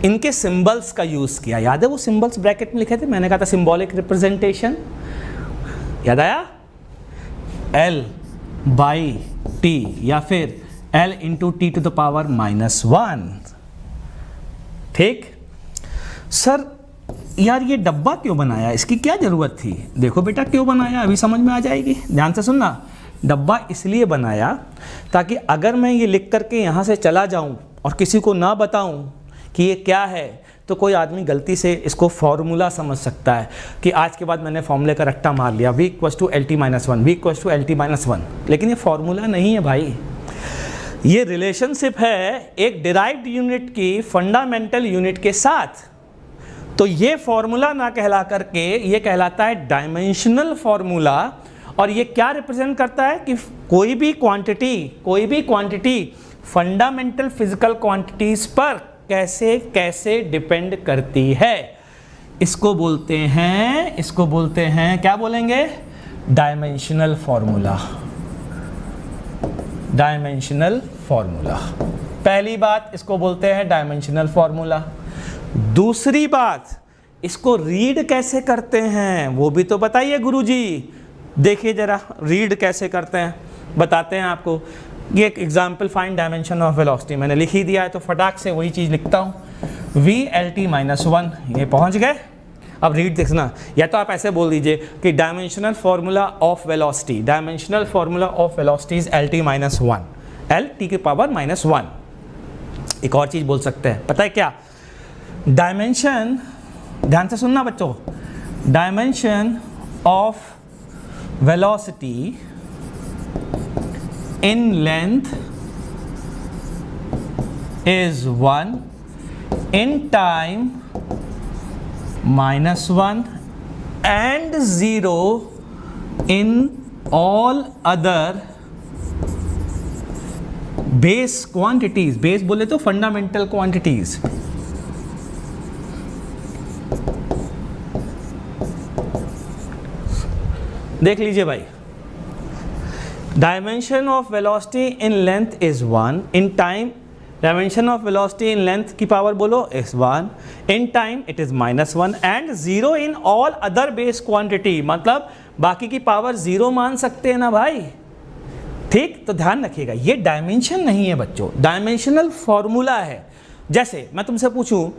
इनके सिंबल्स का यूज़ किया। याद है वो सिंबल्स ब्रैकेट में लिखे थे? मैंने कहा था सिंबॉलिक रिप्रेजेंटेशन, याद आया? L/T या फिर L × T⁻⁻1। ठीक सर, यार ये डब्बा क्यों बनाया, इसकी क्या ज़रूरत थी? देखो बेटा क्यों बनाया, अभी समझ में आ जाएगी, ध्यान से सुनना। डब्बा इसलिए बनाया ताकि अगर मैं ये लिख करके यहाँ से चला जाऊँ और किसी को ना बताऊँ कि ये क्या है, तो कोई आदमी गलती से इसको फॉर्मूला समझ सकता है कि आज के बाद मैंने फॉर्मूले का रट्टा मार लिया, v equals to LT minus 1, v equals to LT minus 1। लेकिन ये फॉर्मूला नहीं है भाई, ये रिलेशनशिप है एक डिराइव्ड यूनिट की फंडामेंटल यूनिट के साथ। तो ये फॉर्मूला ना कहला करके ये कहलाता है डायमेंशनल फॉर्मूला। और ये क्या रिप्रेजेंट करता है कि कोई भी क्वांटिटी फंडामेंटल फिजिकल क्वांटिटीज पर कैसे कैसे डिपेंड करती है। इसको बोलते हैं क्या बोलेंगे, डायमेंशनल फॉर्मूला। डायमेंशनल फॉर्मूला, पहली बात इसको बोलते हैं डायमेंशनल फॉर्मूला। दूसरी बात, इसको रीड कैसे करते हैं वो भी तो बताइए गुरुजी। देखिए जरा रीड कैसे करते हैं, बताते हैं आपको। ये एक example, find dimension of velocity, मैंने लिख ही दिया है तो फटाक से वही चीज़ लिखता हूँ, v LT माइनस 1, ये पहुँच गए। अब रीड देखना, या तो आप ऐसे बोल दीजिए कि dimensional formula of velocity, dimensional formula of velocity is LT minus 1, LT की पावर माइनस 1। एक और चीज़ बोल सकते हैं, पता है क्या, डायमेंशन, ध्यान से सुनना बच्चों, dimension of velocity in length is 1, in time minus 1 and 0 in all other base quantities। base बोले तो fundamental quantities। देख लीजिए भाई, dimension of velocity in length is 1, in time dimension of velocity in length की power बोलो is 1, in time it is minus 1 and 0 in all other base quantity, मतलब बाकी की पावर 0 मान सकते हैं ना भाई। ठीक, तो ध्यान रखिएगा ये डायमेंशन नहीं है बच्चों, डायमेंशनल फॉर्मूला है। जैसे मैं तुमसे पूछूं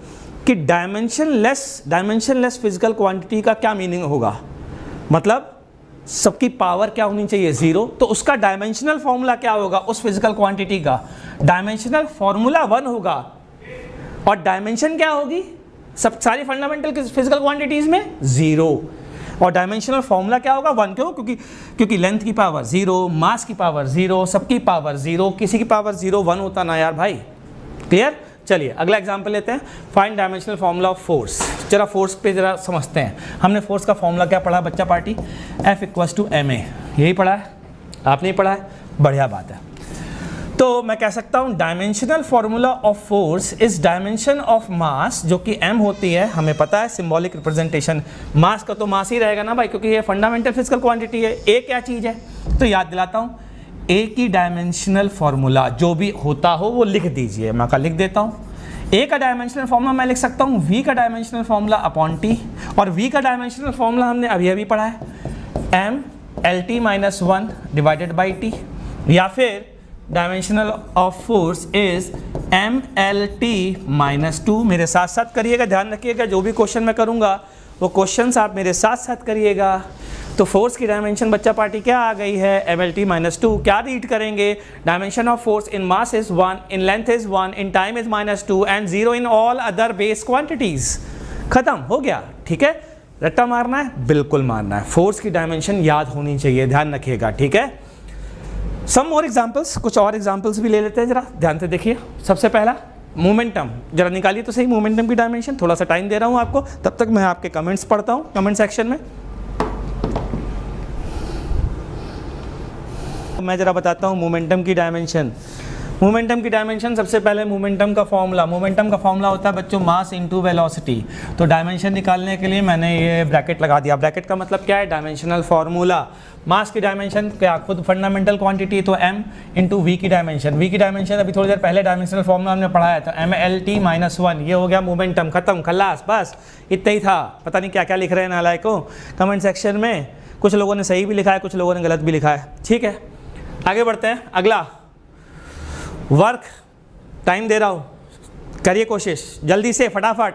कि डायमेंशनलेस फिजिकल क्वांटिटी का क्या मीनिंग होगा, मतलब सबकी पावर क्या होनी चाहिए 0, तो उसका डायमेंशनल फॉर्मूला क्या होगा उस फिजिकल क्वांटिटी का, डायमेंशनल फॉर्मूला 1 होगा। और डायमेंशन क्या होगी सब सारी फंडामेंटल फिजिकल क्वांटिटीज में 0, और डायमेंशनल फॉर्मूला क्या होगा 1। क्यों? क्योंकि लेंथ की पावर 0, मास की पावर 0, सबकी पावर 0, किसी की पावर 0 1 होता ना यार भाई। क्लियर? चलिए अगला एग्जांपल लेते हैं, find dimensional formula of force. जरा फोर्स पे जरा समझते हैं। हमने फोर्स का फॉर्मूला क्या पढ़ा बच्चा party, F equals to ma, यही पढ़ा है, आपने पढ़ा है, बढ़िया बात है। तो मैं कह सकता हूँ dimensional formula of force is dimension of mass, जो कि m होती है, हमें पता है सिंबॉलिक रिप्रेजेंटेशन, मास का तो मास ही रहेगा ना भाई, क्योंकि ये फंडामेंटल फिजिकल क्वांटिटी है। a क्या चीज़ है, तो याद दिलाता हूँ, a की डायमेंशनल फॉर्मूला जो भी होता हो वो लिख दीजिए, मैं का लिख देता हूँ। a का डायमेंशनल फॉर्मूला मैं लिख सकता हूँ v का डायमेंशनल फॉर्मूला अपॉन t, और v का डायमेंशनल फॉर्मूला हमने अभी पढ़ा है m LT minus 1 divided by t, या फिर dimensional of force is MLT minus 2। मेरे साथ साथ करिएगा, ध्यान रखिएगा, जो भी क्वेश्चन मैं करूँगा वो क्वेश्चंस आप मेरे साथ साथ करिएगा। तो फोर्स की डायमेंशन बच्चा पार्टी क्या आ गई है, MLT माइनस 2। क्या रीड करेंगे, dimension of force in mass is 1, in length is 1, in time is minus 2 and 0 in all other base quantities. खत्म हो गया, ठीक है। रट्टा मारना है, बिल्कुल मारना है, फोर्स की डायमेंशन याद होनी चाहिए, ध्यान रखिएगा, ठीक है। सम और एग्जाम्पल्स, कुछ और एग्जाम्पल्स भी ले लेते हैं, जरा ध्यान से देखिए। सबसे पहला मोमेंटम, जरा निकालिए तो सही मोमेंटम की डायमेंशन। थोड़ा सा टाइम दे रहा हूँ आपको, तब तक मैं आपके कमेंट्स पढ़ता हूँ कमेंट सेक्शन में। मैं जरा बताता हूँ मोमेंटम की डायमेंशन। मोमेंटम की डायमेंशन, सबसे पहले मोमेंटम का फॉर्मूला होता है बच्चों मास इनटू वेलोसिटी। तो डायमेंशन निकालने के लिए मैंने ये ब्रैकेट लगा दिया। ब्रैकेट का मतलब क्या है, डायमेंशनल फॉर्मूला। मास की डायमेंशन क्या, खुद फंडामेंटल क्वांटिटी, तो m इंटू वी की डायमेंशन। वी की डायमेंशन अभी थोड़ी देर पहले डायमेंशनल फॉर्मूला हमने पढ़ाया था, MLT माइनस 1, ये हो गया मोमेंटम, खत्म, खल्लास, बस इतना ही था। पता नहीं क्या क्या लिख रहे हैं नालायकों कमेंट सेक्शन में, कुछ लोगों ने सही भी लिखा है, कुछ लोगों ने गलत भी लिखा है, ठीक है। आगे बढ़ते हैं, अगला वर्क, टाइम दे रहा हूँ, करिए कोशिश जल्दी से फटाफट।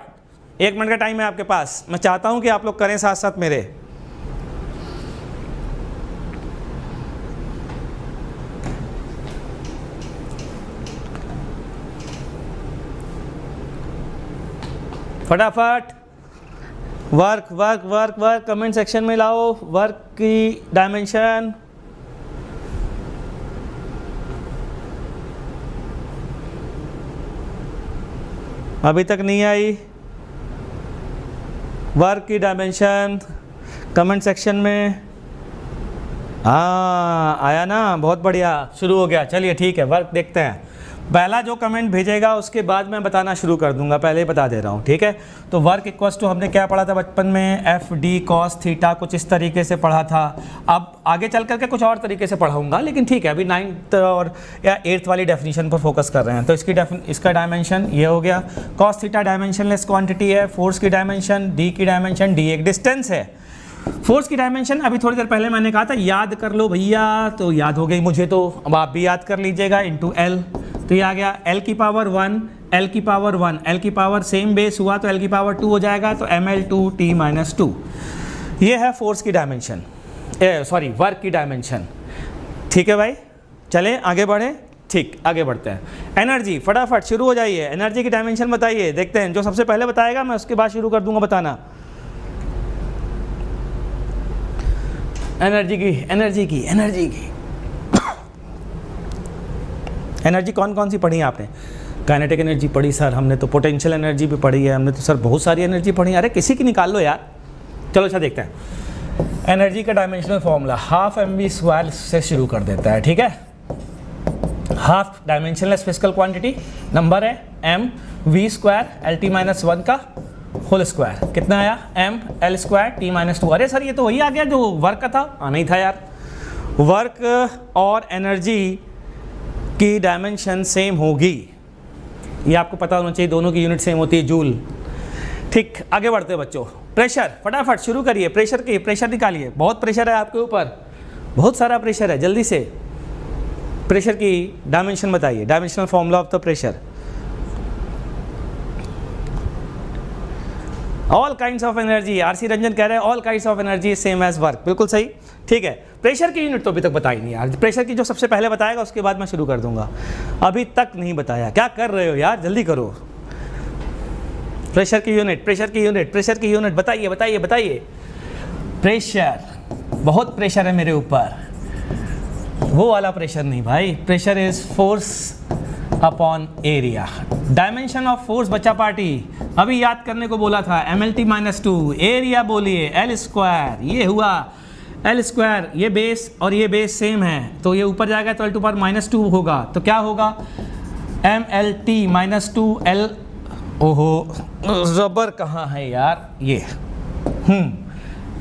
1 मिनट का टाइम है आपके पास, मैं चाहता हूं कि आप लोग करें साथ साथ मेरे। फटाफट work work work work comment section में लाओ वर्क की डायमेंशन। अभी तक नहीं आई वर्क की डायमेंशन कमेंट सेक्शन में? हाँ आया ना, बहुत बढ़िया, शुरू हो गया। चलिए ठीक है, वर्क देखते हैं। पहला जो कमेंट भेजेगा उसके बाद मैं बताना शुरू कर दूंगा, पहले ही बता दे रहा हूँ, ठीक है। तो वर्क इक्वल्स टू हमने क्या पढ़ा था बचपन में, एफ डी कॉस थीटा, कुछ इस तरीके से पढ़ा था। अब आगे चल करके कुछ और तरीके से पढ़ाऊंगा, लेकिन ठीक है, अभी 9th और या 8th वाली डेफिनेशन पर फोकस कर रहे हैं। तो इसका डायमेंशन ये हो गया। कॉस थीटा डायमेंशनलेस क्वांटिटी है। फोर्स की डायमेंशन, डी की डायमेंशन, डी एक डिस्टेंस है। फोर्स की डायमेंशन अभी थोड़ी देर पहले मैंने कहा था याद कर लो भैया, तो याद हो गई मुझे, तो अब आप भी याद कर लीजिएगा, इंटू एल। तो ये आ गया एल की पावर 1, एल की पावर 1, एल की पावर सेम बेस हुआ तो एल की पावर 2 हो जाएगा, तो ml2t-2। ये है फोर्स की डायमेंशन, सॉरी वर्क की डायमेंशन। ठीक है भाई, चलें आगे बढ़ें। ठीक, आगे बढ़ते हैं। एनर्जी, फटाफट शुरू हो जाइए, एनर्जी की डायमेंशन बताइए, देखते हैं। जो सबसे पहले बताएगा मैं उसके बाद शुरू कर दूंगा बताना। एनर्जी की एनर्जी की एनर्जी की एनर्जी कौन कौन सी पढ़ी है आपने? काइनेटिक एनर्जी पढ़ी सर हमने, तो पोटेंशियल एनर्जी भी पढ़ी है हमने, तो सर बहुत सारी एनर्जी पढ़ी है। अरे किसी की निकाल लो यार। चलो अच्छा देखते हैं। एनर्जी का डायमेंशनल फॉर्मूला हाफ mv² से शुरू कर देता है, ठीक है। Half dimensionless physical quantity, number है mv² LT-1 का होल स्क्वायर। कितना आया? ml² T-2। अरे सर ये तो वही आ गया जो वर्क का था। नहीं था यार, वर्क और एनर्जी की डायमेंशन सेम होगी, ये आपको पता होना चाहिए। दोनों की यूनिट सेम होती है, जूल। ठीक, आगे बढ़ते हैं बच्चों। प्रेशर, फटाफट शुरू करिए। प्रेशर निकालिए। बहुत प्रेशर है आपके ऊपर, बहुत सारा प्रेशर है, जल्दी से प्रेशर की डायमेंशन बताइए, dimensional formula of the pressure. All kinds of energy, RC Ranjan कह रहे हैं all kinds of energy same as work. बिल्कुल सही, ठीक है। प्रेशर की यूनिट तो अभी तक बताई नहीं यार। प्रेशर की जो सबसे पहले बताएगा उसके बाद मैं शुरू कर दूंगा। अभी तक नहीं बताया, क्या कर रहे हो यार, जल्दी करो। प्रेशर की यूनिट, प्रेशर की यूनिट, प्रेशर की यूनिट बताइए बताइए बताइए। प्रेशर, बहुत प्रेशर है मेरे ऊपर, वो वाला प्रेशर नहीं भाई। Pressure is force upon area. Dimension of force बच्चा पार्टी अभी याद करने को बोला था, mlt-2। एरिया बोलिए l², ये हुआ l²। ये बेस और ये बेस सेम है, तो ये ऊपर जाएगा तो l⁻² होगा। तो क्या होगा? mlt-2 l। ओहो रबर कहाँ है यार, ये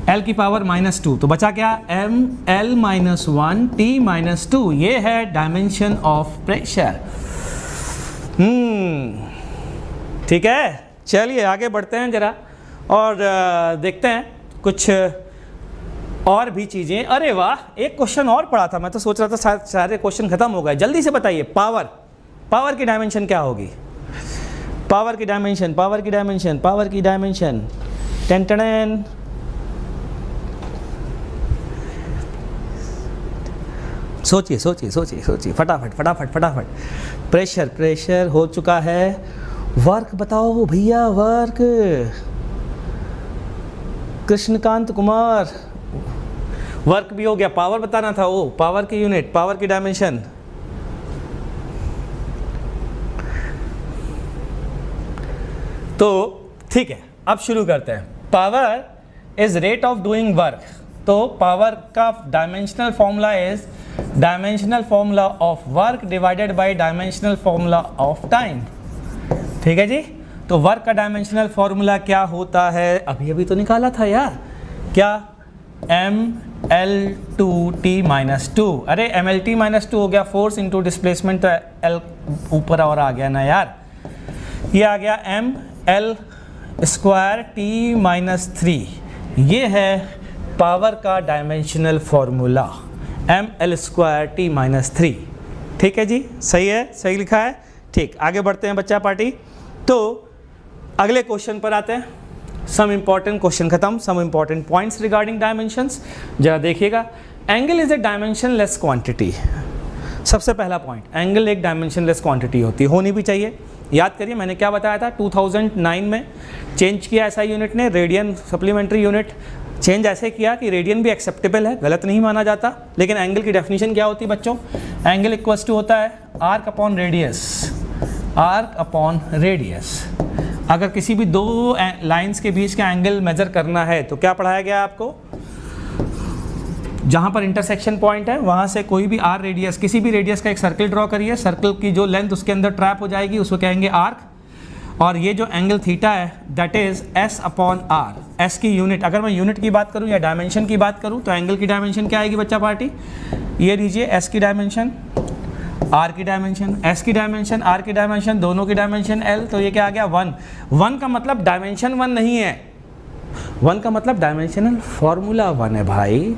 l की पावर -2। तो बचा क्या? ml-1 t-2। ये है डायमेंशन ऑफ प्रेशर। ठीक है, चलिए आगे बढ़ते हैं जरा और देखते हैं कुछ और भी चीज़ें। अरे वाह, एक क्वेश्चन और पढ़ा था, मैं तो सोच रहा था सारे क्वेश्चन खत्म हो गए। जल्दी से बताइए, पावर की डायमेंशन क्या होगी? पावर की डायमेंशन, पावर की डायमेंशन, पावर की डायमेंशन, टेन। सोचिए सोचिए सोचिए सोचिए, फटाफट फटाफट फटाफट। प्रेशर हो चुका है। वर्क बताओ भैया, वर्क। कृष्णकांत कुमार, वर्क भी हो गया, पावर बताना था। वो पावर की यूनिट, पावर की डायमेंशन। तो ठीक है, अब शुरू करते हैं। Power is rate of doing work. तो पावर का dimensional formula is dimensional formula of work divided by dimensional formula of time. ठीक है जी। तो वर्क का डायमेंशनल फॉर्मूला क्या होता है? अभी तो निकाला था यार, क्या? ml2t-2। अरे mlt-2 हो गया फोर्स इंटू डिस्प्लेसमेंट, तो l ऊपर और आ गया ना यार। ये आ गया ml² t-3। ये है पावर का डायमेंशनल फॉर्मूला, ml² t-3। ठीक है जी, सही है, सही लिखा है। ठीक, आगे बढ़ते हैं बच्चा पार्टी। तो अगले क्वेश्चन पर आते हैं। सम इंपॉर्टेंट क्वेश्चन खत्म, some important points regarding dimensions. जरा देखिएगा, angle is a dimensionless quantity. सबसे पहला पॉइंट, एंगल एक डायमेंशनलेस क्वांटिटी होनी भी चाहिए। याद करिए मैंने क्या बताया था, 2009 में चेंज किया एसआई यूनिट ने, रेडियन सप्लीमेंट्री यूनिट चेंज ऐसे किया कि रेडियन भी एक्सेप्टेबल है, गलत नहीं माना जाता। लेकिन एंगल की डेफिनेशन क्या होती है बच्चों, एंगल इक्वल्स टू होता है arc upon radius, arc upon radius. अगर किसी भी दो लाइंस के बीच का एंगल मेजर करना है तो क्या पढ़ाया गया आपको, जहाँ पर इंटरसेक्शन पॉइंट है वहाँ से कोई भी आर रेडियस, किसी भी रेडियस का एक सर्कल ड्रॉ करिए, सर्कल की जो लेंथ उसके अंदर ट्रैप हो जाएगी उसको कहेंगे आर्क। और ये जो एंगल थीटा है that is S upon R. S की यूनिट, अगर मैं यूनिट की बात करूँ या डायमेंशन की बात करूँ तो एंगल की डायमेंशन क्या आएगी बच्चा पार्टी, ये लीजिए एस की डायमेंशन, आर की डायमेंशन, एस की डायमेंशन, आर की डायमेंशन, दोनों की डायमेंशन एल, तो ये क्या आ गया 1। 1 का मतलब डायमेंशन 1 नहीं है, 1 का मतलब डायमेंशनल फॉर्मूला 1 है भाई।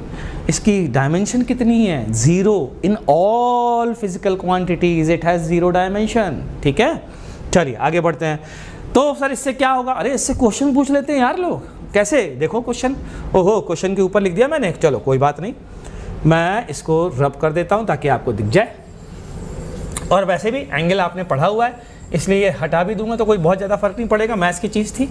इसकी डायमेंशन कितनी है, 0। In all physical quantities it has 0 dimension. ठीक है, चलिए आगे बढ़ते हैं। तो सर इससे क्या होगा, अरे इससे क्वेश्चन पूछ लेते हैं यार लोग। कैसे, देखो क्वेश्चन, ओहो क्वेश्चन के ऊपर लिख दिया मैंने, चलो कोई बात नहीं, मैं इसको रब कर देता हूँ ताकि आपको दिख जाए। और वैसे भी एंगल आपने पढ़ा हुआ है इसलिए ये हटा भी दूंगा तो कोई बहुत ज़्यादा फर्क नहीं पड़ेगा, मैथ्स की चीज़ थी।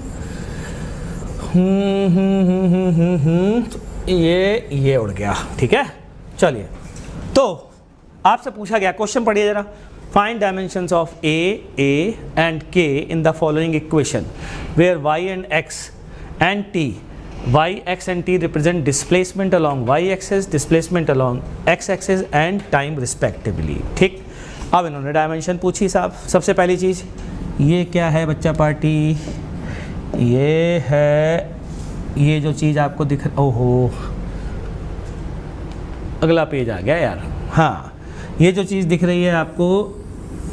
ये उड़ गया। ठीक है, चलिए तो आपसे पूछा गया, क्वेश्चन पढ़िए जरा, find dimensions of A and K in the following equation where Y and X and T, y, x and t represent displacement along y axis, displacement along x axis and time respectively। ठीक, अब इन्होंने dimension पूछी साहब। सबसे पहली चीज़ ये क्या है बच्चा पार्टी, ये है, ये जो चीज़ आपको दिख, ओहो अगला पेज आ गया यार। हाँ, ये जो चीज़ दिख रही है आपको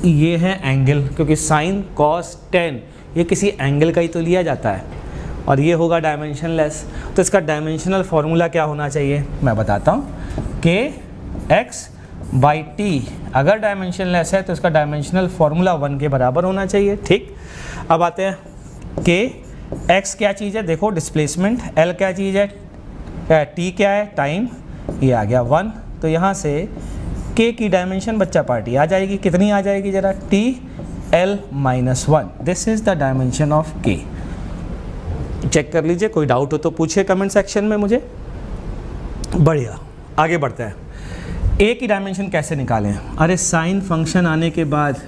ये है एंगल, क्योंकि साइन कॉस टेन ये किसी एंगल का ही तो लिया जाता है और ये होगा डायमेंशनलेस। तो इसका डायमेंशनल फार्मूला क्या होना चाहिए मैं बताता हूँ, के एक्स बाई टी। अगर डायमेंशनलेस है तो इसका डायमेंशनल फार्मूला 1 के बराबर होना चाहिए। ठीक, अब आते हैं के एक्स क्या चीज़ है, देखो डिस्प्लेसमेंट, एल क्या चीज़ है, टी क्या है टाइम, ये आ गया 1। तो यहाँ से के की डायमेंशन बच्चा पार्टी आ जाएगी, कितनी आ जाएगी जरा, T L minus 1। This is the dimension of के। चेक कर लीजिए, कोई डाउट हो तो पूछिए कमेंट सेक्शन में मुझे। बढ़िया, आगे बढ़ते हैं। ए की डायमेंशन कैसे निकालें, अरे साइन फंक्शन आने के बाद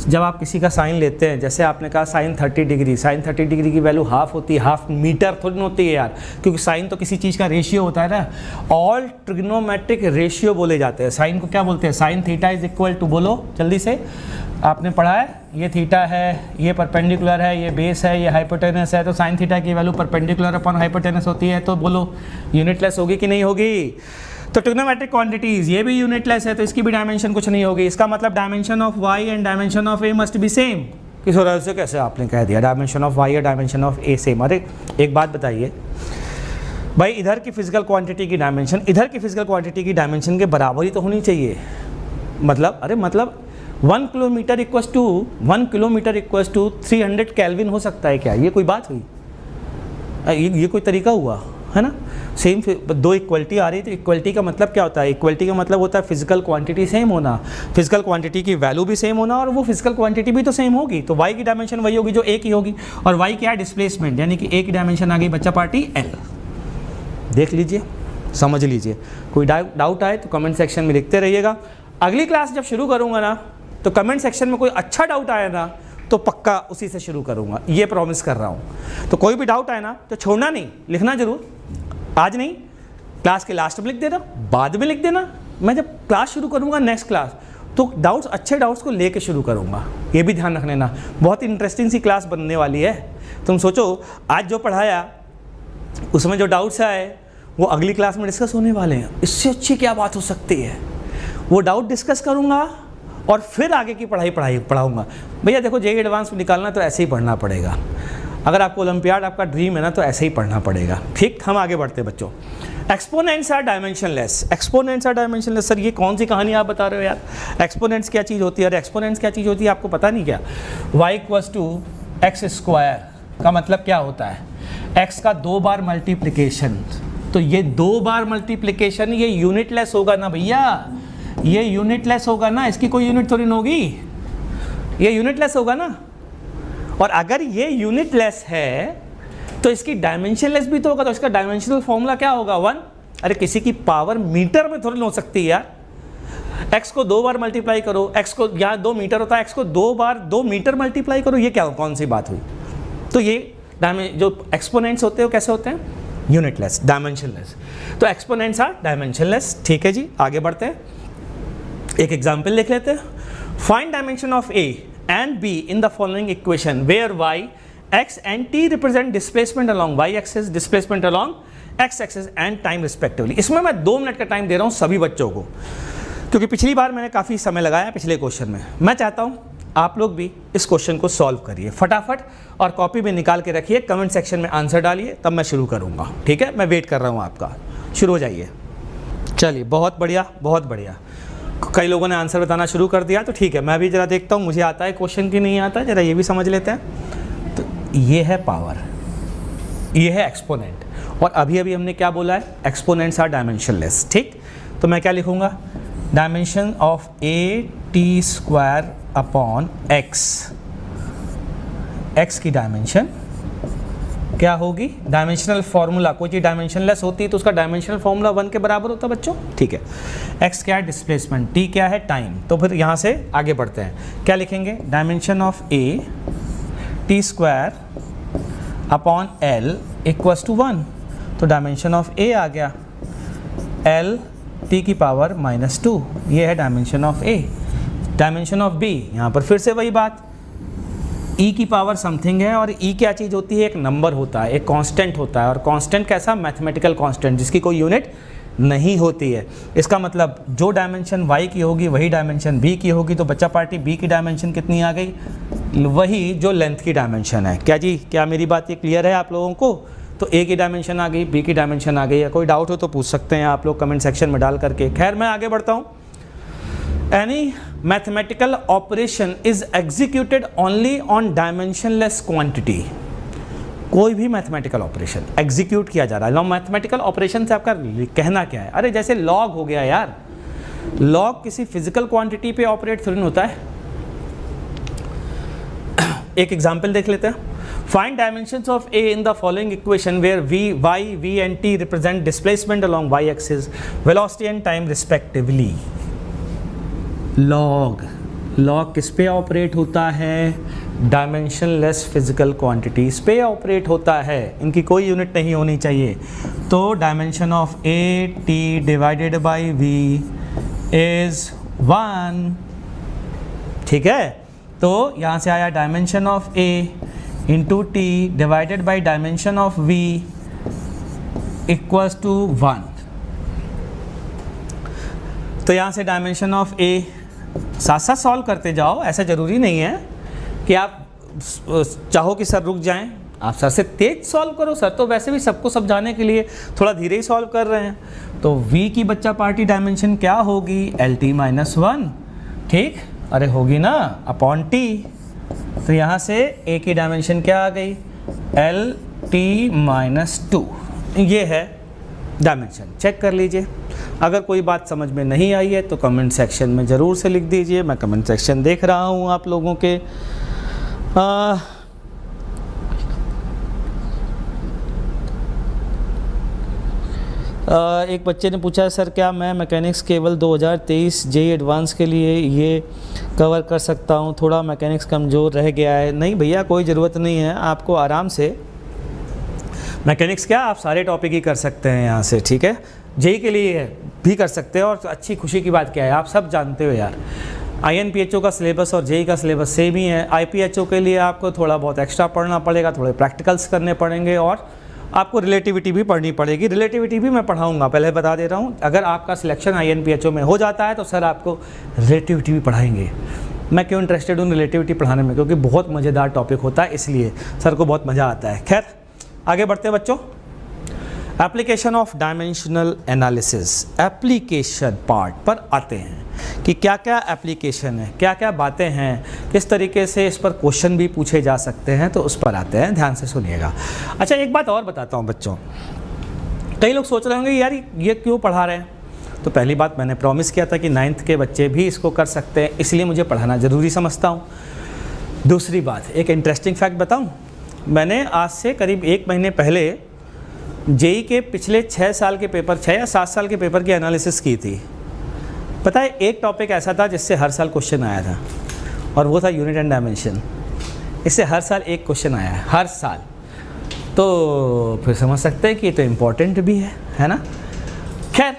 जब आप किसी का साइन लेते हैं, जैसे आपने कहा साइन 30 डिग्री, साइन 30 डिग्री की वैल्यू हाफ होती है, हाफ मीटर थोड़ी ना होती है यार, क्योंकि साइन तो किसी चीज़ का रेशियो होता है ना। ऑल ट्रिग्नोमेट्रिक रेशियो बोले जाते हैं। साइन को क्या बोलते हैं, sine theta is equal to, बोलो जल्दी से, आपने पढ़ा है, ये थीटा है, ये परपेंडिकुलर है, ये बेस है, ये हाइपोटेनस है, तो साइन थीटा की वैल्यू परपेंडिकुलर अपॉन हाइपोटेनस होती है, तो बोलो यूनिटलेस होगी कि नहीं होगी। तो ट्रिग्नोमेट्रिक क्वांटिटीज ये भी यूनिटलेस है तो इसकी भी डायमेंशन कुछ नहीं होगी। इसका मतलब dimension of y and dimension of a must be same. किस वजह से कैसे आपने कह दिया डायमेंशन ऑफ y और डायमेंशन ऑफ a सेम। अरे एक बात बताइए भाई, इधर की फिजिकल क्वांटिटी की डायमेंशन इधर की फिजिकल क्वांटिटी की डायमेंशन के बराबर ही तो होनी चाहिए। मतलब अरे मतलब 1 किलोमीटर इक्वल्स टू 300 केल्विन हो सकता है क्या, ये कोई बात हुई, ये कोई तरीका हुआ है ना। सेम दो इक्वलिटी आ रही, तो इक्वलिटी का मतलब क्या होता है, इक्वलिटी का मतलब होता है फिजिकल क्वांटिटी सेम होना, फिजिकल क्वांटिटी की वैल्यू भी सेम होना और वो फिजिकल क्वांटिटी भी तो सेम होगी। तो y की डायमेंशन वही होगी जो a की होगी, और y क्या है डिस्प्लेसमेंट, यानी कि a की डायमेंशन आ गई बच्चा पार्टी l। देख लीजिए, समझ लीजिए, कोई डाउट आए तो कमेंट सेक्शन में लिखते रहिएगा। अगली क्लास जब शुरू करूँगा ना तो कमेंट सेक्शन में कोई अच्छा डाउट आया ना तो पक्का उसी से शुरू करूँगा, ये प्रॉमिस कर रहा हूँ। तो कोई भी डाउट आए ना तो छोड़ना नहीं, लिखना जरूर, आज नहीं क्लास के लास्ट में लिख देना, बाद में लिख देना। मैं जब क्लास शुरू करूँगा नेक्स्ट क्लास तो डाउट्स, अच्छे डाउट्स को लेके शुरू करूँगा, ये भी ध्यान रख लेना। बहुत इंटरेस्टिंग सी क्लास बनने वाली है। तुम सोचो आज जो पढ़ाया उसमें जो डाउट्स आए वो अगली क्लास में डिस्कस होने वाले हैं। इससे अच्छी क्या बात हो सकती है, वो डाउट डिस्कस करूँगा और फिर आगे की पढ़ाऊँगा। भैया देखो जेईई एडवांस में निकालना तो ऐसे ही पढ़ना पड़ेगा, अगर आपको ओलंपियाड आपका ड्रीम है ना तो ऐसे ही पढ़ना पड़ेगा। ठीक, हम आगे बढ़ते हैं बच्चों। Exponents are dimensionless, exponents are dimensionless. Sir ये कौन सी कहानी आप बता रहे हो यार, एक्सपोनेंट्स क्या चीज़ होती है, अरे एक्सपोनेंट्स क्या चीज़ होती है आपको पता नहीं क्या। y equals to X square का मतलब क्या होता है, एक्स का 2 बार मल्टीप्लिकेशन। तो ये 2 बार मल्टीप्लिकेशन ये यूनिटलेस होगा ना भैया, ये यूनिटलेस होगा ना, इसकी कोई यूनिट थोड़ी ना होगी, ये यूनिटलेस होगा ना। और अगर ये यूनिटलेस है तो इसकी डायमेंशनलेस भी तो होगा, तो इसका डायमेंशनल फॉर्मूला क्या होगा 1। अरे किसी की पावर मीटर में थोड़ी ना हो सकती है यार। एक्स को 2 बार मल्टीप्लाई करो, एक्स को यहाँ 2 मीटर होता है, एक्स को 2 बार 2 मीटर मल्टीप्लाई करो, ये क्या कौन सी बात हुई। तो ये जो एक्सपोनेंट्स होते हैं वो कैसे होते हैं, यूनिटलेस, डायमेंशनलेस। तो एक्सपोनेंट्स आर डायमेंशनलेस। ठीक है जी, आगे बढ़ते हैं, एक एग्जाम्पल लिख लेते हैं। Find dimension of A and B in the following equation where Y x and t represent displacement along y axis, displacement along x axis and time respectively। इसमें मैं 2 मिनट का टाइम दे रहा हूँ सभी बच्चों को, क्योंकि पिछली बार मैंने काफ़ी समय लगाया पिछले क्वेश्चन में। मैं चाहता हूँ आप लोग भी इस क्वेश्चन को सॉल्व करिए फटाफट और कॉपी में निकाल के रखिए, कमेंट सेक्शन में आंसर डालिए, तब मैं शुरू करूँगा। ठीक है, मैं वेट कर रहा हूँ आपका, शुरू हो जाइए। चलिए, बहुत बढ़िया बहुत बढ़िया। कई लोगों ने आंसर बताना शुरू कर दिया, तो ठीक है, मैं भी ज़रा देखता हूँ मुझे आता है क्वेश्चन की नहीं आता, ज़रा ये भी समझ लेते हैं। तो ये है पावर, ये है एक्सपोनेंट, और अभी अभी हमने क्या बोला है, एक्सपोनेंट्स आर डायमेंशनलेस। ठीक, तो मैं क्या लिखूंगा, dimension of A T square upon x, x की डायमेंशन क्या होगी, डायमेंशनल फॉर्मूला, कोई चीज़ डायमेंशनलेस होती है तो उसका डायमेंशनल फॉर्मूला 1 के बराबर होता है बच्चों। ठीक है, एक्स क्या है डिस्प्लेसमेंट, टी क्या है टाइम। तो फिर यहाँ से आगे बढ़ते हैं, क्या लिखेंगे, dimension of A T square upon L equals to 1। तो डायमेंशन ऑफ ए आ गया एल टी की पावर -2, ये है dimension of A. Dimension of B, यहाँ पर फिर से वही बात, ई की पावर समथिंग है, और ई क्या चीज़ होती है, एक नंबर होता है, एक कांस्टेंट होता है, और कांस्टेंट कैसा, मैथमेटिकल कांस्टेंट जिसकी कोई यूनिट नहीं होती है। इसका मतलब जो डायमेंशन y की होगी वही डायमेंशन b की होगी। तो बच्चा पार्टी b की डायमेंशन कितनी आ गई, वही जो लेंथ की डायमेंशन है। क्या जी, क्या मेरी बात ये क्लियर है आप लोगों को। तो a की डायमेंशन आ गई, b की डायमेंशन आ गई, या कोई डाउट हो तो पूछ सकते हैं आप लोग कमेंट सेक्शन में डाल करके। खैर मैं आगे बढ़ता हूँ। Any mathematical operation is executed only on dimensionless quantity. कोई भी मैथमेटिकल ऑपरेशन एग्जीक्यूट किया जा रहा है, मैथमेटिकल ऑपरेशन से आपका कहना क्या है, अरे जैसे लॉग हो गया यार, लॉग किसी फिजिकल क्वांटिटी पे ऑपरेट थोड़ी होता है। एक एग्जांपल देख लेते हैं। Find dimensions of A in the following equation where V Y V and T represent displacement along Y axis, velocity and time respectively. Log, log किस पे ऑपरेट होता है, डायमेंशनलेस फिजिकल क्वांटिटीज पे ऑपरेट होता है, इनकी कोई यूनिट नहीं होनी चाहिए। तो dimension of A T divided by V is 1। ठीक है, तो यहाँ से आया dimension of A into T divided by dimension of V equals to 1। तो यहाँ से डायमेंशन ऑफ ए साथ साथ सॉल्व करते जाओ, ऐसा ज़रूरी नहीं है कि आप चाहो कि सर रुक जाएं, आप सर से तेज सॉल्व करो, सर तो वैसे भी सबको समझाने के लिए थोड़ा धीरे ही सॉल्व कर रहे हैं। तो v की बच्चा पार्टी डायमेंशन क्या होगी, LT-1। ठीक, अरे होगी ना, अपॉन t। तो यहाँ से a की डायमेंशन क्या आ गई, LT-2। ये है डायमेंशन, चेक कर लीजिए। अगर कोई बात समझ में नहीं आई है तो कमेंट सेक्शन में ज़रूर से लिख दीजिए, मैं कमेंट सेक्शन देख रहा हूँ आप लोगों के। एक बच्चे ने पूछा है सर क्या मैं मैकेनिक्स केवल 2023 जेई एडवांस के लिए ये कवर कर सकता हूँ, थोड़ा मैकेनिक्स कमज़ोर रह गया है। नहीं भैया, कोई ज़रूरत नहीं है, आपको आराम से मैकेनिक्स क्या आप सारे टॉपिक ही कर सकते हैं यहाँ से। ठीक है, जेई के लिए भी कर सकते हो, और अच्छी खुशी की बात क्या है, आप सब जानते हो यार, INPHO का सिलेबस और जेई का सिलेबस सेम ही है। IPHO के लिए आपको थोड़ा बहुत एक्स्ट्रा पढ़ना पड़ेगा, थोड़े प्रैक्टिकल्स करने पड़ेंगे, और आपको रिलेटिविटी भी पढ़नी पड़ेगी। रिलेटिविटी भी मैं पढ़ाऊंगा, पहले बता दे रहा हूँ। अगर आपका सिलेक्शन INPHO में हो जाता है तो सर आपको रिलेटिविटी भी पढ़ाएंगे। मैं क्यों इंटरेस्टेड हूँ रिलेटिविटी पढ़ाने में, क्योंकि बहुत मज़ेदार टॉपिक होता है, इसलिए सर को बहुत मज़ा आता है। खैर आगे बढ़ते हैं बच्चों। Application of dimensional analysis, application part पर आते हैं कि क्या क्या एप्लीकेशन है, क्या क्या बातें हैं, किस तरीके से इस पर क्वेश्चन भी पूछे जा सकते हैं, तो उस पर आते हैं, ध्यान से सुनिएगा। अच्छा, एक बात और बताता हूँ बच्चों, कई लोग सोच रहे होंगे यार ये क्यों पढ़ा रहे हैं। तो पहली बात, मैंने प्रॉमिस किया था कि 9th के बच्चे भी इसको कर सकते हैं, इसलिए मुझे पढ़ाना ज़रूरी समझता हूँ। दूसरी बात, एक इंटरेस्टिंग फैक्ट बताऊँ, मैंने आज से करीब 1 महीने पहले जेई के पिछले 6 साल के पेपर, 6 या 7 साल के पेपर की एनालिसिस की थी। पता है, एक टॉपिक ऐसा था जिससे हर साल क्वेश्चन आया था, और वो था यूनिट एंड डायमेंशन। इससे हर साल एक क्वेश्चन आया है, हर साल। तो फिर समझ सकते हैं कि ये तो इम्पॉर्टेंट भी है ना। खैर,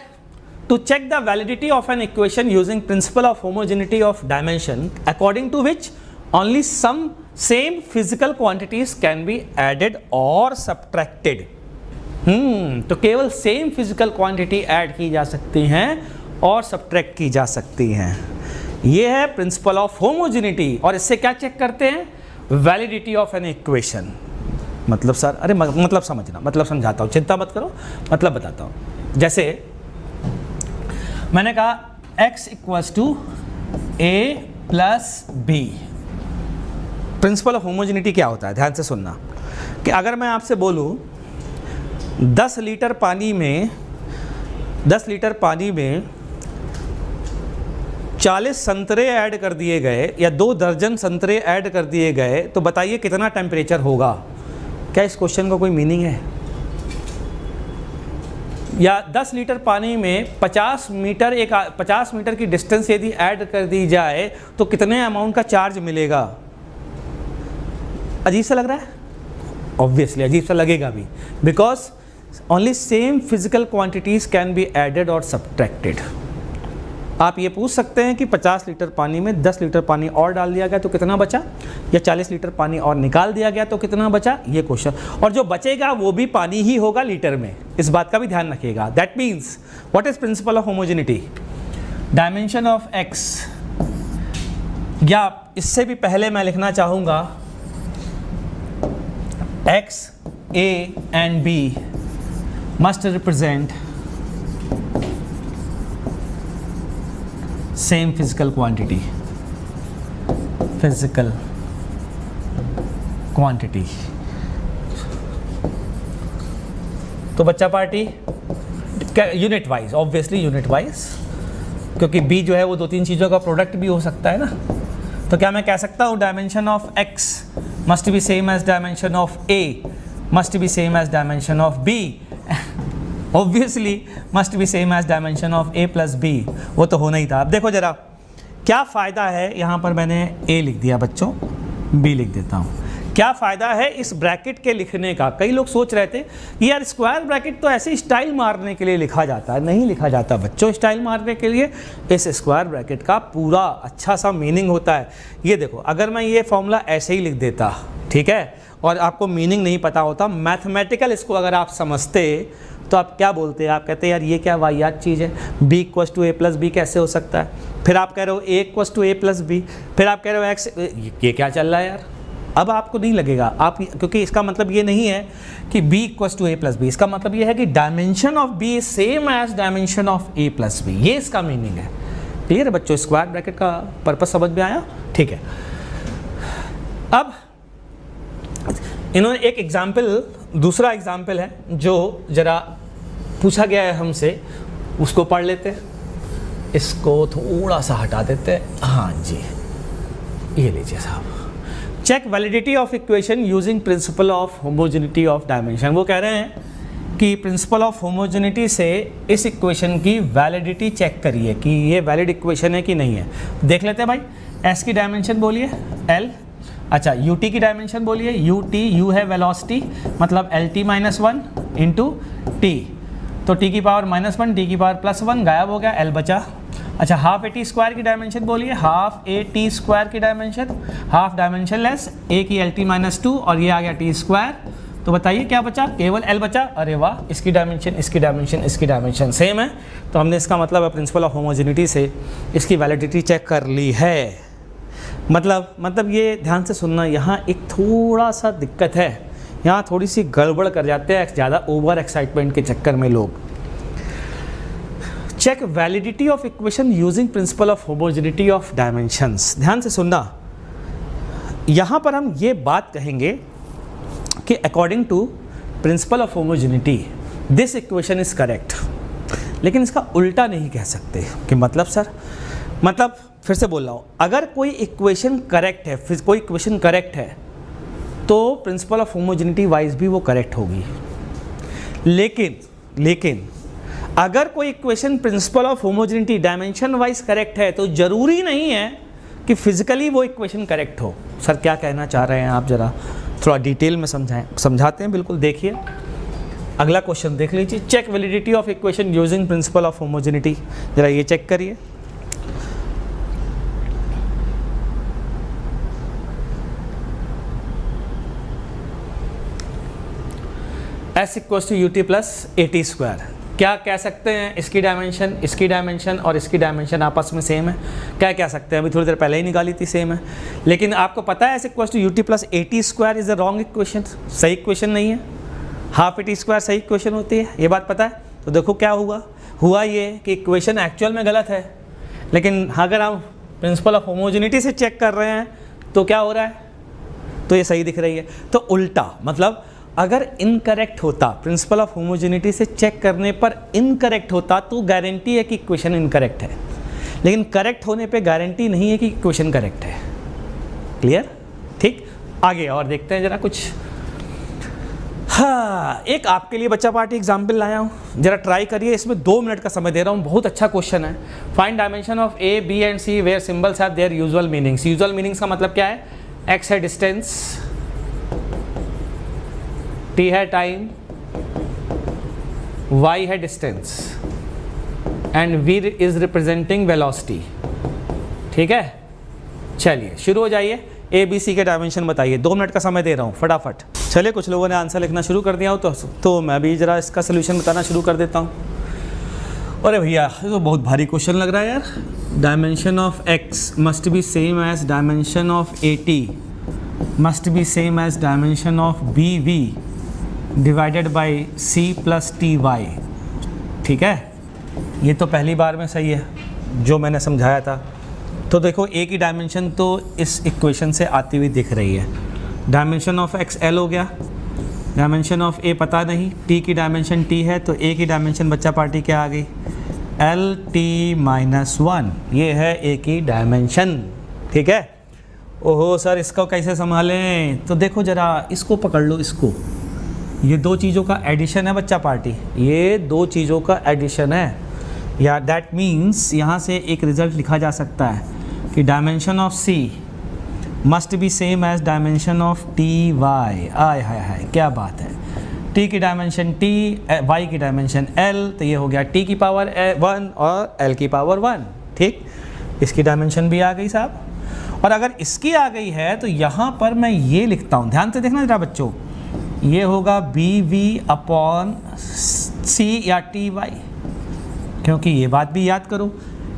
to check the validity of an equation using principle of homogeneity of dimension according to which only some same physical quantities can be added और सब्ट्रैक्टेड। तो केवल सेम फिजिकल क्वांटिटी ऐड की जा सकती हैं और सब्ट्रैक्ट की जा सकती हैं। ये है प्रिंसिपल ऑफ होमोजेनिटी। और इससे क्या चेक करते हैं? Validity of an equation. मतलब सर, अरे मतलब समझना, मतलब समझाता हूँ, चिंता मत करो, मतलब बताता हूँ। जैसे मैंने कहा x equals to a plus B. Principle of homogeneity क्या होता है, ध्यान से सुनना। कि अगर मैं आपसे बोलूँ 10 लीटर पानी में 40 संतरे ऐड कर दिए गए या 2 दर्जन संतरे ऐड कर दिए गए, तो बताइए कितना टेम्परेचर होगा। क्या इस क्वेश्चन का कोई मीनिंग है? या 10 लीटर पानी में 50 मीटर की डिस्टेंस यदि ऐड कर दी जाए तो कितने अमाउंट का चार्ज मिलेगा? अजीब सा लग रहा है? ऑब्वियसली अजीब सा लगेगा भी, because only same physical quantities can be added और सब्ट्रैक्टेड। आप ये पूछ सकते हैं कि 50 लीटर पानी में 10 लीटर पानी और डाल दिया गया तो कितना बचा, या 40 लीटर पानी और निकाल दिया गया तो कितना बचा, ये क्वेश्चन। और जो बचेगा वो भी पानी ही होगा लीटर में, इस बात का भी ध्यान रखिएगा। That means what is principle of homogeneity? Dimension of X, या इससे भी पहले मैं लिखना चाहूँगा X, A and B must represent same physical quantity, तो बच्चा पार्टी unit wise, obviously unit wise, क्योंकि बी जो है वो 2-3 चीज़ों का प्रोडक्ट भी हो सकता है ना। तो क्या मैं कह सकता हूँ dimension of X must be same as dimension of A must be same as dimension of B? Obviously must be same as dimension of A plus B. वो तो होना ही था। अब देखो जरा क्या फ़ायदा है, यहाँ पर मैंने ए लिख दिया बच्चों, बी लिख देता हूँ। क्या फ़ायदा है इस ब्रैकेट के लिखने का? कई लोग सोच रहे थे कि यार स्क्वायर ब्रैकेट तो ऐसे स्टाइल मारने के लिए लिखा जाता है। नहीं लिखा जाता बच्चों स्टाइल मारने के लिए। इस स्क्वायर ब्रैकेट का पूरा अच्छा सा मीनिंग होता है। ये देखो, अगर मैं ये फॉर्मूला ऐसे ही लिख देता, ठीक है, और आपको मीनिंग नहीं पता होता, मैथमेटिकल इसको अगर आप समझते तो आप क्या बोलते हैं? आप कहते हैं यार ये क्या वाहियात चीज़ है, b equals to A plus B कैसे हो सकता है? फिर आप कह रहे हो a equals to A plus B, फिर आप कह रहे हो x, ये क्या चल रहा है यार? अब आपको नहीं लगेगा, आप, क्योंकि इसका मतलब ये नहीं है कि b equals to A plus B, इसका मतलब ये है कि dimension of b is same as dimension of a plus B. ये इसका मीनिंग है। क्लियर है बच्चों? स्क्वायर ब्रैकेट का पर्पस समझ में आया? ठीक है। अब इन्होंने एक एग्जाम्पल, दूसरा एग्जाम्पल है जो ज़रा पूछा गया है हमसे, उसको पढ़ लेते हैं। इसको थोड़ा सा हटा देते हैं। हाँ जी, ये लीजिए साहब। Check validity of equation using principle of homogeneity of dimension. वो कह रहे हैं कि प्रिंसिपल ऑफ होमोजेनिटी से इस इक्वेशन की वैलिडिटी चेक करिए कि ये वैलिड इक्वेशन है कि नहीं है। देख लेते हैं भाई। एस की डायमेंशन बोलिए एल, अच्छा यू टी की डायमेंशन बोलिए यू टी, यू है वेलोसिटी, मतलब L T minus 1 into T, तो टी की पावर -1 टी की पावर +1 गायब हो गया, एल बचा। अच्छा हाफ ए टी स्क्वायर की डायमेंशन बोलिए, हाफ ए टी स्क्वायर की डायमेंशन, हाफ डायमेंशन लेस, ए की एल टी -2 और ये आ गया टी स्क्वायर, तो बताइए क्या बचा? केवल एल बचा। अरे वाह, इसकी डायमेंशन, इसकी डायमेंशन, इसकी डायमेंशन सेम है, तो हमने इसका मतलब प्रिंसिपल ऑफ होमोजेनिटी से इसकी वैलिडिटी चेक कर ली है। मतलब ये ध्यान से सुनना, यहाँ एक थोड़ा सा दिक्कत है। यहाँ थोड़ी सी गड़बड़ कर जाते हैं ज़्यादा ओवर एक्साइटमेंट के चक्कर में लोग। Check validity of equation using principle of homogeneity of dimensions. ध्यान से सुनना, यहाँ पर हम ये बात कहेंगे कि according to principle of homogeneity this equation is correct, लेकिन इसका उल्टा नहीं कह सकते। कि मतलब सर, मतलब फिर से बोल रहा हूँ, अगर कोई इक्वेशन करेक्ट है, फिर कोई इक्वेशन करेक्ट है तो प्रिंसिपल ऑफ होमोजेनिटी वाइज भी वो करेक्ट होगी। लेकिन अगर कोई equation principal of homogeneity dimension wise correct है तो ज़रूरी नहीं है कि फिजिकली वो इक्वेशन करेक्ट हो। सर क्या कहना चाह रहे हैं आप, ज़रा थोड़ा डिटेल में समझाते हैं। बिल्कुल, देखिए अगला क्वेश्चन देख लीजिए। Check validity of equation using principle of homogeneity. ज़रा ये चेक करिए। S equals to ut plus AT square. क्या कह सकते हैं, इसकी डायमेंशन और इसकी डायमेंशन आपस में सेम है। क्या कह सकते हैं, अभी थोड़ी देर पहले ही निकाली थी, सेम है। लेकिन आपको पता है S equals to ut plus AT square is a wrong equation, सही इक्वेशन नहीं है। हाफ AT स्क्वायर सही इक्वेशन होती है, ये बात पता है। तो देखो क्या हुआ ये कि इक्वेशन एक्चुअल में गलत है, लेकिन अगर हम प्रिंसिपल ऑफ होमोजेनिटी से चेक कर रहे हैं तो क्या हो रहा है, तो ये सही दिख रही है। तो उल्टा मतलब अगर इनकरेक्ट होता, प्रिंसिपल ऑफ होमोजेनिटी से चेक करने पर इनकरेक्ट होता तो गारंटी है कि इक्वेशन इनकरेक्ट है, लेकिन करेक्ट होने पे गारंटी नहीं है कि इक्वेशन करेक्ट है। क्लियर? ठीक, आगे और देखते हैं जरा कुछ। हाँ, एक आपके लिए बच्चा पार्टी एग्जाम्पल लाया हूँ, जरा ट्राई करिए। इसमें 2 मिनट का समय दे रहा हूँ, बहुत अच्छा क्वेश्चन है। Find dimension of A, B and C where symbols have their usual meanings. Usual meanings का मतलब क्या है, x है डिस्टेंस, t है टाइम, y है distance and v is representing velocity. ठीक है, चलिए शुरू हो जाइए। A B C के डायमेंशन बताइए, 2 मिनट का समय दे रहा हूँ, फटाफट। चलिए, कुछ लोगों ने आंसर लिखना शुरू कर दिया हो तो मैं भी ज़रा इसका सोल्यूशन बताना शुरू कर देता हूँ। अरे भैया, ये तो बहुत भारी क्वेश्चन लग रहा है यार। Dimension of x must be same as dimension of AT must be same as dimension of BV divided by C plus TY। ठीक है, ये तो पहली बार में सही है जो मैंने समझाया था। तो देखो, A की डायमेंशन तो इस इक्वेशन से आती हुई दिख रही है। डायमेंशन ऑफ x L हो गया, डायमेंशन ऑफ A पता नहीं, T की डायमेंशन T है, तो A की डायमेंशन बच्चा पार्टी क्या आ गई, LT-1। ये है A की डायमेंशन। ठीक है। ओहो सर, इसको कैसे संभालें? तो देखो ज़रा, इसको पकड़ लो, इसको। ये 2 चीज़ों का एडिशन है बच्चा पार्टी, ये 2 चीज़ों का एडिशन है। या दैट मीन्स यहाँ से एक रिजल्ट लिखा जा सकता है कि dimension of C must be same as dimension of TY। आय हाय हाय, क्या बात है। T की डायमेंशन T, Y की डायमेंशन L, तो ये हो गया T की पावर 1 और L की पावर 1। ठीक, इसकी डायमेंशन भी आ गई साहब। और अगर इसकी आ गई है तो यहाँ पर मैं ये लिखता हूँ, ध्यान से देखना जरा बच्चों, ये होगा BV अपॉन C या TY, क्योंकि ये बात भी याद करो,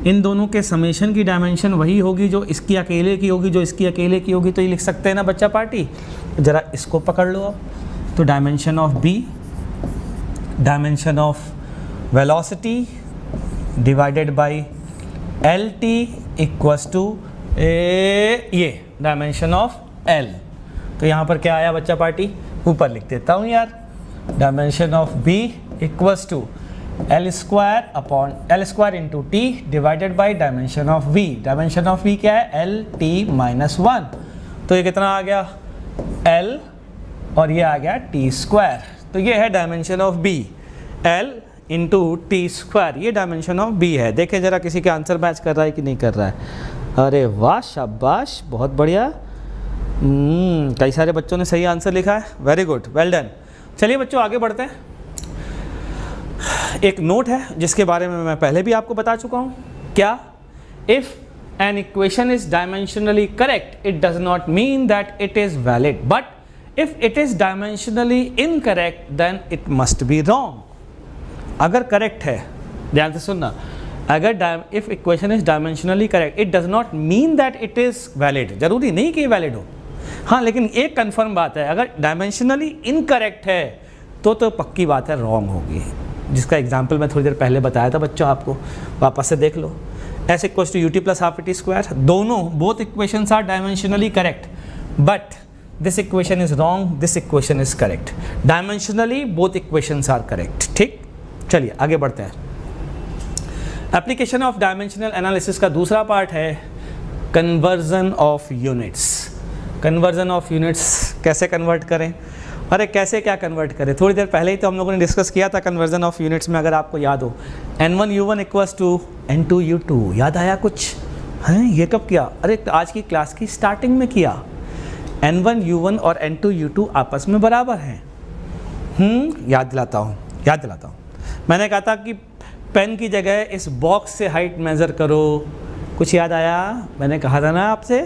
इन दोनों के समेशन की डायमेंशन वही होगी जो इसकी अकेले की होगी, जो इसकी अकेले की होगी। तो ये लिख सकते हैं ना बच्चा पार्टी। ज़रा इसको पकड़ लो आप। तो dimension of B, dimension of velocity divided by LT equals to ये डायमेंशन ऑफ L। तो यहाँ पर क्या आया बच्चा पार्टी, ऊपर लिख देता हूँ यार, dimension of B equals to L square into T divided by dimension of V। Dimension of V क्या है, LT-1। तो ये कितना आ गया, L, और ये आ गया T स्क्वायर। तो ये है dimension of B, L into T square, ये डायमेंशन ऑफ B है। देखें जरा किसी के आंसर मैच कर रहा है कि नहीं कर रहा है। अरे वाह, शाबाश, बहुत बढ़िया। कई सारे बच्चों ने सही आंसर लिखा है, वेरी गुड, वेल डन। चलिए बच्चों, आगे बढ़ते हैं। एक नोट है जिसके बारे में मैं पहले भी आपको बता चुका हूँ। क्या? If an equation is dimensionally correct, it does not mean that it is valid, but if it is dimensionally incorrect then it must be wrong. अगर करेक्ट है, ध्यान से सुनना, अगर if equation is dimensionally correct, it does not mean that it is valid. जरूरी नहीं कि valid हो, हाँ, लेकिन एक कंफर्म बात है, अगर डायमेंशनली इनकरेक्ट है तो पक्की बात है रॉन्ग होगी, जिसका एग्जाम्पल मैं थोड़ी देर पहले बताया था बच्चों, आपको वापस से देख लो। S equals to ut plus half it square, दोनों both equations are dimensionally correct, but this equation is wrong, this equation is correct. Dimensionally both equations are correct. ठीक, चलिए आगे बढ़ते हैं। एप्लीकेशन ऑफ डायमेंशनल एनालिसिस का दूसरा part है conversion of units. Conversion of units कैसे कन्वर्ट करें, अरे कैसे क्या कन्वर्ट करें, थोड़ी देर पहले ही तो हम लोगों ने डिस्कस किया था कन्वर्जन ऑफ यूनिट्स में, अगर आपको याद हो। n1u1 इक्वल्स टू n2u2, याद आया कुछ? हैं, ये कब किया? अरे आज की क्लास की स्टार्टिंग में किया। n1u1 और n2u2 आपस में बराबर हैं। याद दिलाता हूँ। मैंने कहा था कि पेन की जगह इस बॉक्स से हाइट मेज़र करो, कुछ याद आया? मैंने कहा था ना आपसे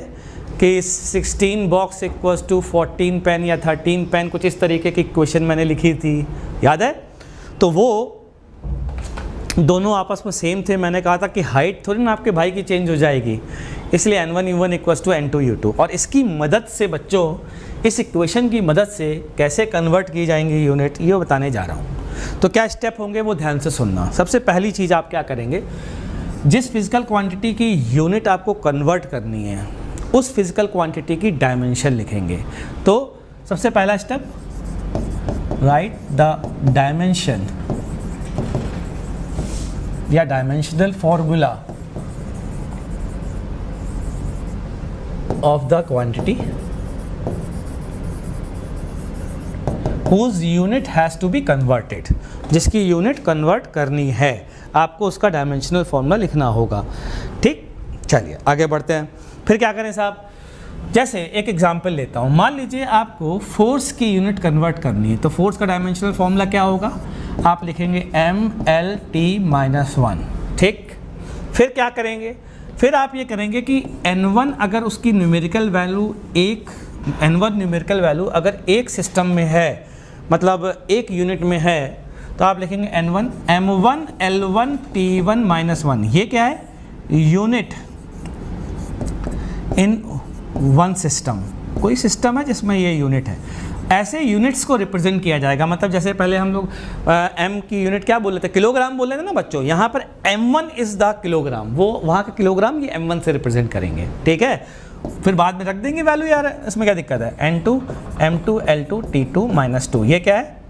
कि 16 बॉक्स इक्वल्स टू 14 पेन या 13 पेन, कुछ इस तरीके की इक्वेशन मैंने लिखी थी, याद है? तो वो दोनों आपस में सेम थे। मैंने कहा था कि हाइट थोड़ी ना आपके भाई की चेंज हो जाएगी, इसलिए n1u1 इक्वल्स टू n2u2। और इसकी मदद से बच्चों, इस इक्वेशन की मदद से कैसे कन्वर्ट की जाएंगी यूनिट, ये बताने जा रहा हूँ। तो क्या स्टेप होंगे वो ध्यान से सुनना। सबसे पहली चीज़ आप क्या करेंगे, जिस फिजिकल क्वांटिटी की यूनिट आपको कन्वर्ट करनी है उस फिजिकल क्वांटिटी की डायमेंशन लिखेंगे। तो सबसे पहला स्टेप, राइट द डायमेंशन या dimensional formula of the quantity whose unit has to be converted, जिसकी यूनिट कन्वर्ट करनी है, आपको उसका डायमेंशनल फॉर्मूला लिखना होगा। ठीक, चलिए आगे बढ़ते हैं। फिर क्या करें साहब, जैसे एक एग्जांपल लेता हूँ। मान लीजिए आपको फोर्स की यूनिट कन्वर्ट करनी है, तो फोर्स का डायमेंशनल फॉर्मूला क्या होगा? आप लिखेंगे mLT-1। ठीक, फिर क्या करेंगे? फिर आप ये करेंगे कि n1 अगर उसकी numerical value n1 numerical value अगर एक सिस्टम में है, मतलब एक यूनिट में है, तो आप लिखेंगे n1 m1 L1 T1 -1। ये क्या है? Unit in one system. कोई सिस्टम है जिसमें ये यूनिट है, ऐसे यूनिट्स को रिप्रेजेंट किया जाएगा। मतलब जैसे पहले हम लोग m की यूनिट क्या बोले थे? किलोग्राम बोले थे ना बच्चों। यहाँ पर m1 इज़ द किलोग्राम, वो वहाँ का किलोग्राम ये m1 से रिप्रेजेंट करेंगे। ठीक है, फिर बाद में रख देंगे वैल्यू, यार इसमें क्या दिक्कत है? n2 m2 L2 T2 -2। ये क्या है?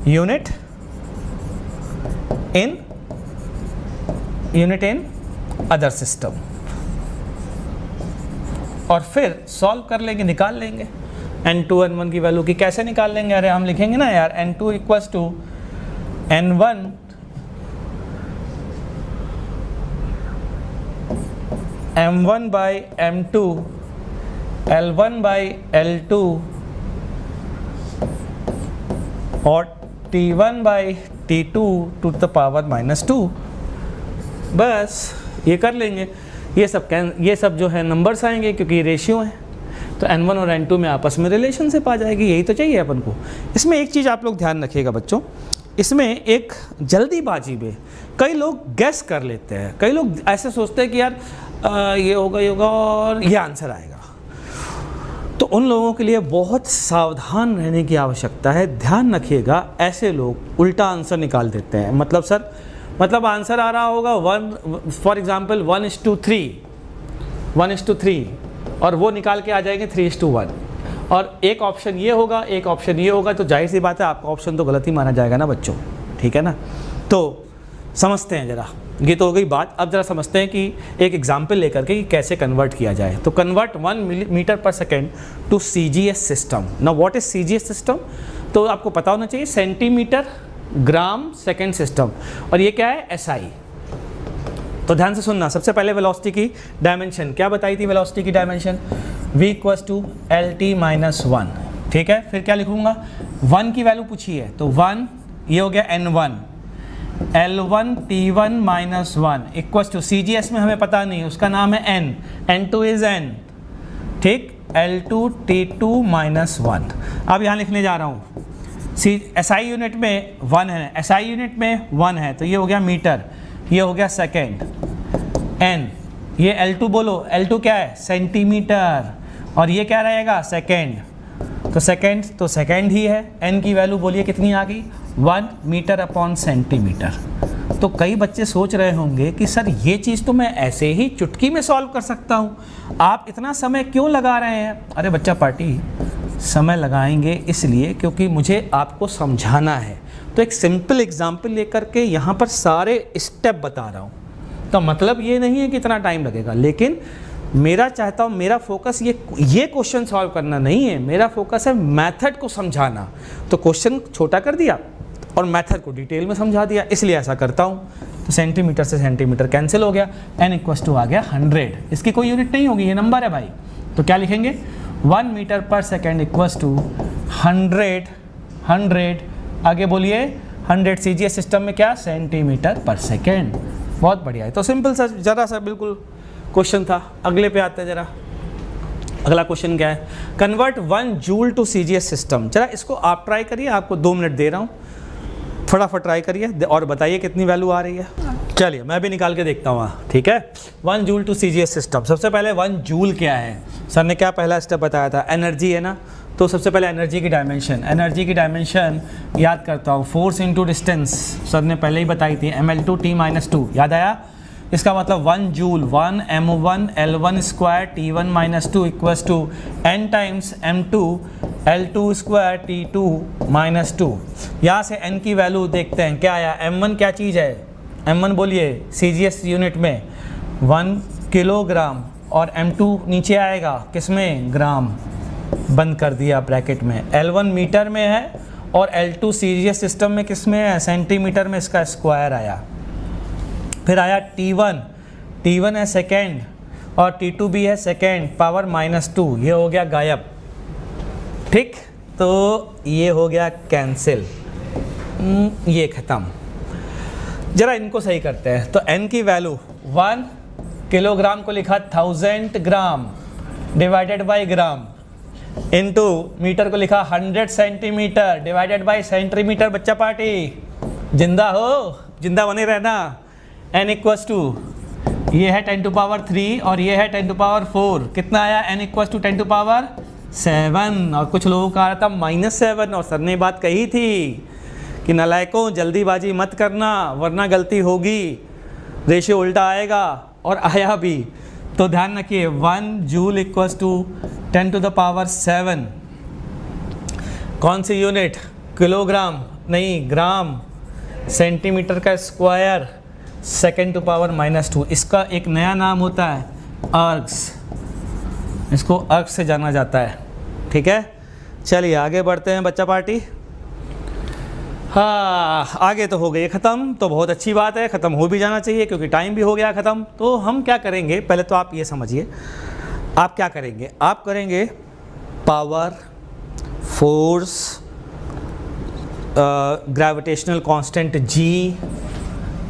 Unit in other system. और फिर सॉल्व कर लेंगे, निकाल लेंगे n2 n1 की वैल्यू की। कैसे निकाल लेंगे? अरे हम लिखेंगे ना यार, n2 equals to n1 m1 by m2 L1 by L2 और T1 by T2 to the power -2। बस ये कर लेंगे। ये सब जो है नंबर्स आएंगे, क्योंकि रेशियो है, तो n1 और n2 में आपस में रिलेशनशिप आ जाएगी। यही तो चाहिए अपन को। इसमें एक चीज़ आप लोग ध्यान रखिएगा बच्चों, इसमें एक जल्दीबाजी में कई लोग गैस कर लेते हैं। कई लोग ऐसे सोचते हैं कि यार ये होगा और ये आंसर आएगा। तो उन लोगों के लिए बहुत सावधान रहने की आवश्यकता है। ध्यान रखिएगा, ऐसे लोग उल्टा आंसर निकाल देते हैं। मतलब सर, मतलब आंसर आ रहा होगा 1 फॉर एग्जांपल 1:3 और वो निकाल के आ जाएंगे 3:1। और एक ऑप्शन ये होगा, एक ऑप्शन ये होगा, तो जाहिर सी बात है आपका ऑप्शन तो गलत ही माना जाएगा ना बच्चों। ठीक है ना? तो समझते हैं ज़रा, ये तो हो गई बात। अब ज़रा समझते हैं कि एक एग्जाम्पल लेकर के कि कैसे कन्वर्ट किया जाए। तो कन्वर्ट 1 मीटर पर सेकेंड टू CGS सिस्टम। ना व्हाट इज़ CGS सिस्टम? तो आपको पता होना चाहिए, सेंटीमीटर ग्राम सेकेंड सिस्टम। और ये क्या है? SI। तो ध्यान से सुनना। सबसे पहले वेलोसिटी की डायमेंशन क्या बताई थी? वेलोसिटी की dimension v equals to LT-1। ठीक है, फिर क्या लिखूंगा? 1 की वैल्यू पूछी है, तो 1 ये हो गया n1 L1 T1 -1 equals to CGS में हमें पता नहीं, उसका नाम है n, n2 इज n। ठीक, L2 T2 -1। अब यहाँ लिखने जा रहा हूँ, SI यूनिट में 1 है, SI यूनिट में 1 है, तो ये हो गया मीटर, ये हो गया सेकेंड। n ये L2 बोलो, L2 क्या है? सेंटीमीटर। और ये क्या रहेगा, सेकेंड, तो सेकेंड ही है। n की वैल्यू बोलिए कितनी आ गई, 1 मीटर अपॉन सेंटीमीटर। तो कई बच्चे सोच रहे होंगे कि सर ये चीज़ तो मैं ऐसे ही चुटकी में सॉल्व कर सकता हूँ, आप इतना समय क्यों लगा रहे हैं। अरे बच्चा पार्टी, समय लगाएंगे इसलिए क्योंकि मुझे आपको समझाना है। तो एक सिंपल एग्जाम्पल लेकर के यहाँ पर सारे स्टेप बता रहा हूँ। तो मतलब ये नहीं है कि इतना टाइम लगेगा, लेकिन मेरा चाहता हूँ, मेरा फोकस ये क्वेश्चन सॉल्व करना नहीं है, मेरा फोकस है मेथड को समझाना। तो क्वेश्चन छोटा कर दिया और मेथड को डिटेल में समझा दिया, इसलिए ऐसा करता हूँ। तो सेंटीमीटर से सेंटीमीटर कैंसिल हो गया, n आ गया 100। इसकी कोई यूनिट नहीं होगी, ये नंबर है भाई। तो क्या लिखेंगे, 1 मीटर पर सेकेंड इक्वल्स टू 100। आगे बोलिए 100 CGS सिस्टम में क्या, सेंटीमीटर पर सेकेंड। बहुत बढ़िया है। तो सिंपल सा जरा सा बिल्कुल क्वेश्चन था। अगले पे आते हैं जरा। अगला क्वेश्चन क्या है, convert 1 joule to CGS system. जरा इसको आप ट्राई करिए, आपको 2 मिनट दे रहा हूँ, फटाफट ट्राई करिए और बताइए कितनी वैल्यू आ रही है। चलिए मैं भी निकाल के देखता हूँ, ठीक है। 1 जूल टू CGS सिस्टम। सबसे पहले 1 जूल क्या है, सर ने क्या पहला स्टेप बताया था, एनर्जी है ना। तो सबसे पहले एनर्जी की डायमेंशन याद करता हूँ, फोर्स इंटू डिस्टेंस, सर ने पहले ही बताई थी, ml2t-2। याद आया, इसका मतलब 1 joule 1 m1 l1 square t1 minus 2 equals to n times m2 l2 square t2 minus 2। यहाँ से n की वैल्यू देखते हैं क्या आया। m1 क्या चीज़ है, m1 बोलिए CGS यूनिट में 1 किलोग्राम, और m2 नीचे आएगा किसमें, ग्राम, बंद कर दिया ब्रैकेट में। l1 मीटर में है और l2 CGS सिस्टम में किसमें है, सेंटीमीटर में, इसका स्क्वायर आया। फिर आया t1 है सेकेंड और t2 भी है सेकेंड, पावर -2, ये हो गया गायब। ठीक, तो ये हो गया कैंसिल, ये ख़त्म। जरा इनको सही करते हैं। तो n की वैल्यू 1 किलोग्राम को लिखा 1000 gram divided by gram, into metre को लिखा 100 सेंटीमीटर डिवाइडेड बाई सेंटीमीटर। बच्चा पार्टी जिंदा हो, जिंदा बने रहना। n इक्वल्स टू, ये है 10⁻³ और ये है 10⁻⁴। कितना आया, n इक्वल्स टू 10⁻7। और कुछ लोगों का आया था -7, और सर ने बात कही थी कि नालायकों जल्दीबाजी मत करना वरना गलती होगी, रेशियो उल्टा आएगा, और आया भी। तो ध्यान रखिए 1 जूल इक्वल्स टू 10⁻7। कौन सी यूनिट, किलोग्राम नहीं, ग्राम, सेंटीमीटर का स्क्वायर, (10⁻⁻2। इसका एक नया नाम होता है अर्ग्स, इसको अर्ग से जाना जाता है। ठीक है, चलिए आगे बढ़ते हैं बच्चा पार्टी। हाँ, आगे तो हो गई ख़त्म, तो बहुत अच्छी बात है, ख़त्म हो भी जाना चाहिए क्योंकि टाइम भी हो गया ख़त्म। तो हम क्या करेंगे, पहले तो आप ये समझिए, आप क्या करेंगे, आप करेंगे power, force, gravitational constant G।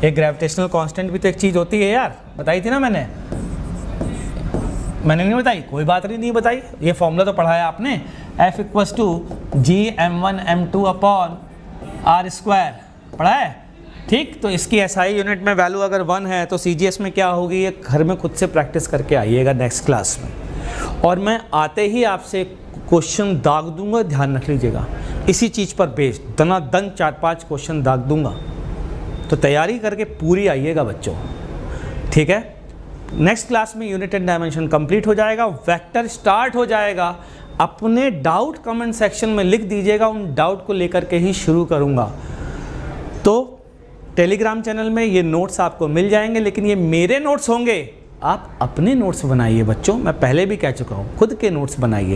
एक ग्रेविटेशनल कांस्टेंट भी तो एक चीज़ होती है यार, बताई थी ना मैंने नहीं बताई, कोई बात नहीं बताई, ये फॉर्मूला तो पढ़ाया आपने, F इक्वल्स टू Gm1m2/r², पढ़ा है। ठीक, तो इसकी SI यूनिट में वैल्यू अगर 1 है तो CGS में क्या होगी, ये घर में खुद से प्रैक्टिस करके आइएगा नेक्स्ट क्लास में। और मैं आते ही आपसे क्वेश्चन दाग दूंगा, ध्यान रख लीजिएगा, इसी चीज़ पर बेस्ड दनादन 4-5 क्वेश्चन दाग दूंगा। तो तैयारी करके पूरी आइएगा बच्चों, ठीक है। नेक्स्ट क्लास में यूनिट एंड डायमेंशन कंप्लीट हो जाएगा, वेक्टर स्टार्ट हो जाएगा। अपने डाउट कमेंट सेक्शन में लिख दीजिएगा, उन डाउट को लेकर के ही शुरू करूँगा। तो टेलीग्राम चैनल में ये नोट्स आपको मिल जाएंगे, लेकिन ये मेरे नोट्स होंगे, आप अपने नोट्स बनाइए बच्चों। मैं पहले भी कह चुका हूँ, खुद के नोट्स बनाइए।